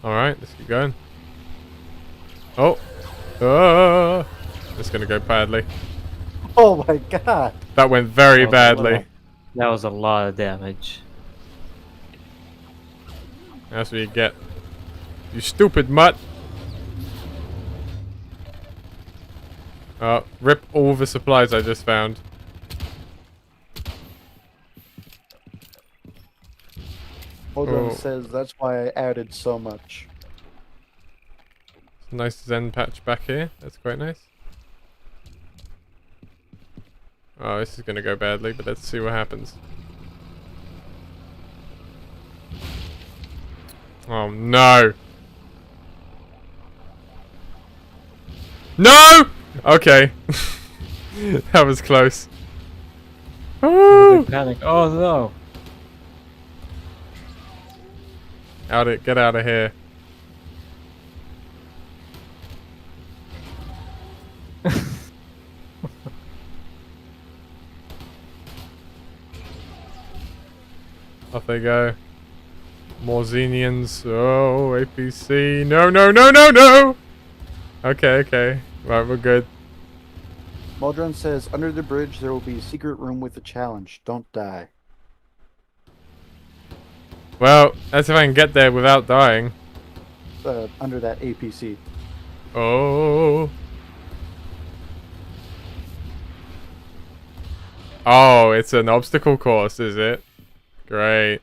Alright, let's keep going. Oh! It's gonna go badly. Oh my god! That went very badly. That was a lot of damage. That's what you get. You stupid mutt. Oh, rip all the supplies I just found. Holdon says that's why I added so much. Nice Zen patch back here. That's quite nice. Oh, this is gonna go badly, but let's see what happens. Oh no! No! Okay. That was close. Big panic. Oh no! Get out of here. Off they go. More Xenians. Oh, APC. No, no, no, no, no! Okay, okay. Right, we're good. Moldron says, under the bridge there will be a secret room with a challenge. Don't die. Well, that's if I can get there without dying. Under that APC. Oh. Oh, it's an obstacle course, is it? Great.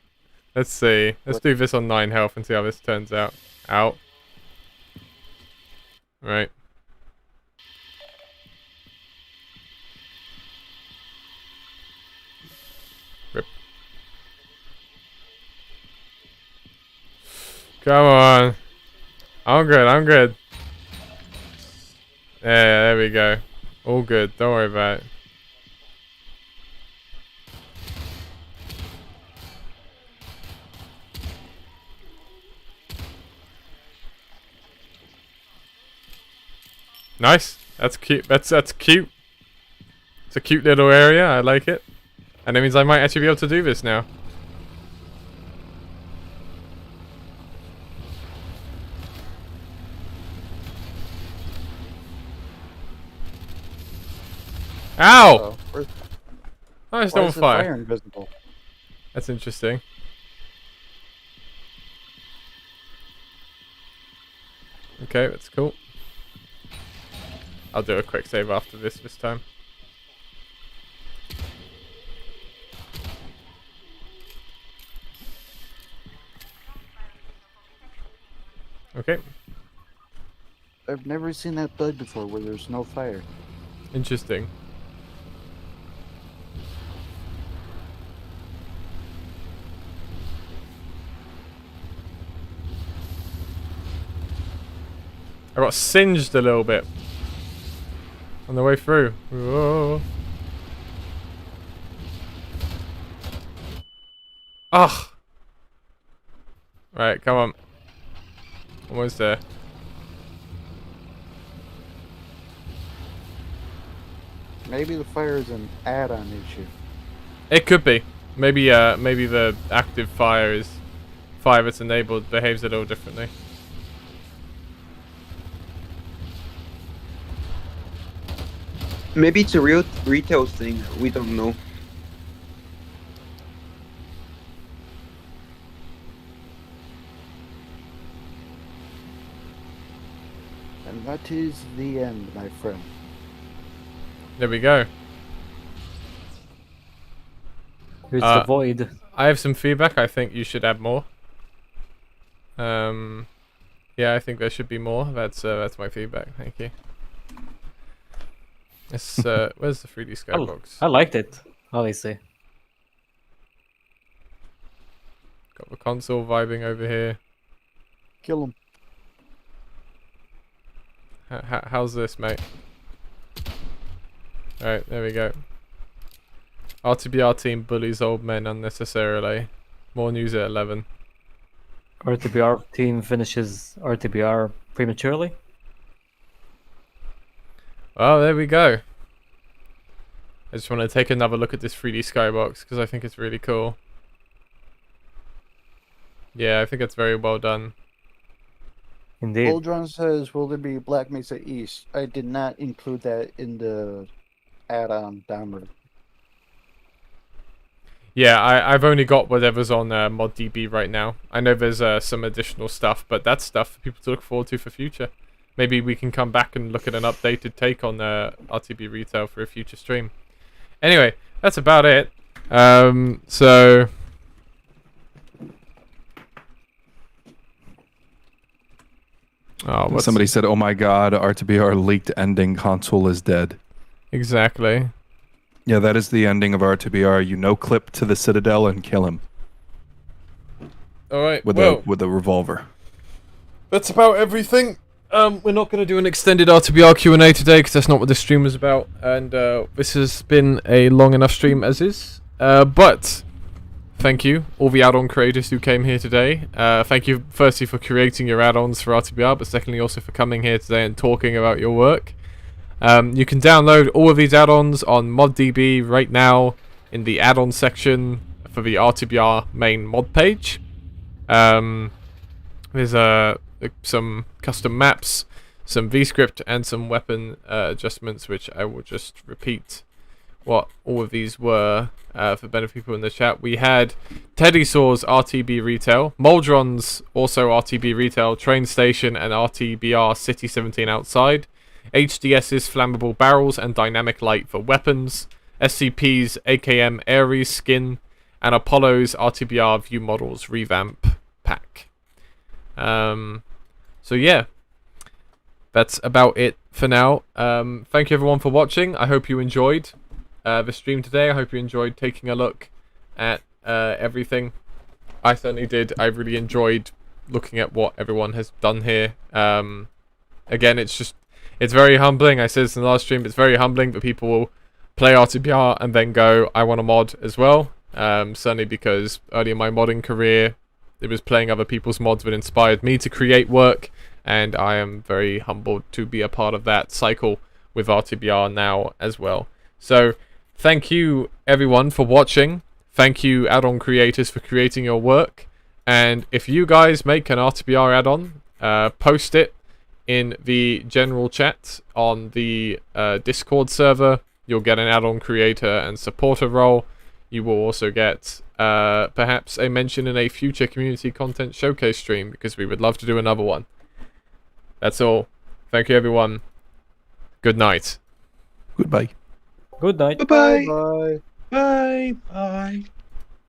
Let's see. Let's do this on 9 health and see how this turns out. Out. Right. Rip. Come on. I'm good, I'm good. Yeah, there we go. All good, don't worry about it. Nice. That's cute. That's cute. It's a cute little area. I like it. And it means I might actually be able to do this now. Ow! Oh, it's on fire. Invisible? That's interesting. Okay, that's cool. I'll do a quick save after this time. Okay. I've never seen that bug before where there's no fire. Interesting. I got singed a little bit on the way through. Whoa. Ugh. Right, come on. Almost there. Maybe the fire is an add-on issue. It could be. Maybe maybe the active fire that's enabled behaves a little differently. Maybe it's a real retail thing. We don't know. And that is the end, my friend. There we go. Here's the void. I have some feedback. I think you should add more. Yeah, I think there should be more. That's my feedback. Thank you. It's, where's the 3D skybox? I liked it, obviously. Got the console vibing over here. Kill him. How's this, mate? Alright, there we go. RTBR team bullies old men unnecessarily. More news at 11. RTBR team finishes RTBR prematurely. Oh, there we go. I just want to take another look at this 3D skybox because I think it's really cool. Yeah, I think it's very well done. Indeed. Oldron says, will there be Black Mesa East? I did not include that in the add-on download. Yeah, I've only got whatever's on ModDB right now. I know there's some additional stuff, but that's stuff for people to look forward to for future. Maybe we can come back and look at an updated take on RTB retail for a future stream. Anyway, that's about it. So... Oh, Somebody said, "Oh my God, RTBR leaked ending. Console is dead." Exactly. Yeah, that is the ending of RTBR. You no clip to the Citadel and kill him All right. with a revolver. That's about everything. We're not going to do an extended RTBR Q&A today because that's not what this stream was about, and this has been a long enough stream as is. But thank you, all the add-on creators who came here today. Thank you, firstly, for creating your add-ons for RTBR, but secondly, also for coming here today and talking about your work. You can download all of these add-ons on ModDB right now in the add-on section for the RTBR main mod page. There's some custom maps, some VScript, and some weapon adjustments, which I will just repeat what all of these were for benefit people in the chat. We had Teddy Saw's RTB Retail, Moldron's also RTB Retail, Train Station, and RTBR City 17 Outside, HDS's Flammable Barrels and Dynamic Light for weapons, SCP's AKM Ares skin, and Apollo's RTBR View Models Revamp pack. So yeah, that's about it for now. Thank you everyone for watching. I hope you enjoyed the stream today. I hope you enjoyed taking a look at everything. I certainly did. I really enjoyed looking at what everyone has done here. Again, it's very humbling. I said this in the last stream. It's very humbling that people will play RTBR and then go, I want to mod as well. Certainly because early in my modding career, it was playing other people's mods that inspired me to create work, and I am very humbled to be a part of that cycle with RTBR now as well. So, thank you everyone for watching. Thank you add-on creators for creating your work. And if you guys make an RTBR add-on, post it in the general chat on the Discord server. You'll get an add-on creator and supporter role. You will also get perhaps a mention in a future community content showcase stream, because we would love to do another one. That's all. Thank you, everyone. Good night. Goodbye. Good night. Bye-bye. Bye. Bye. Bye.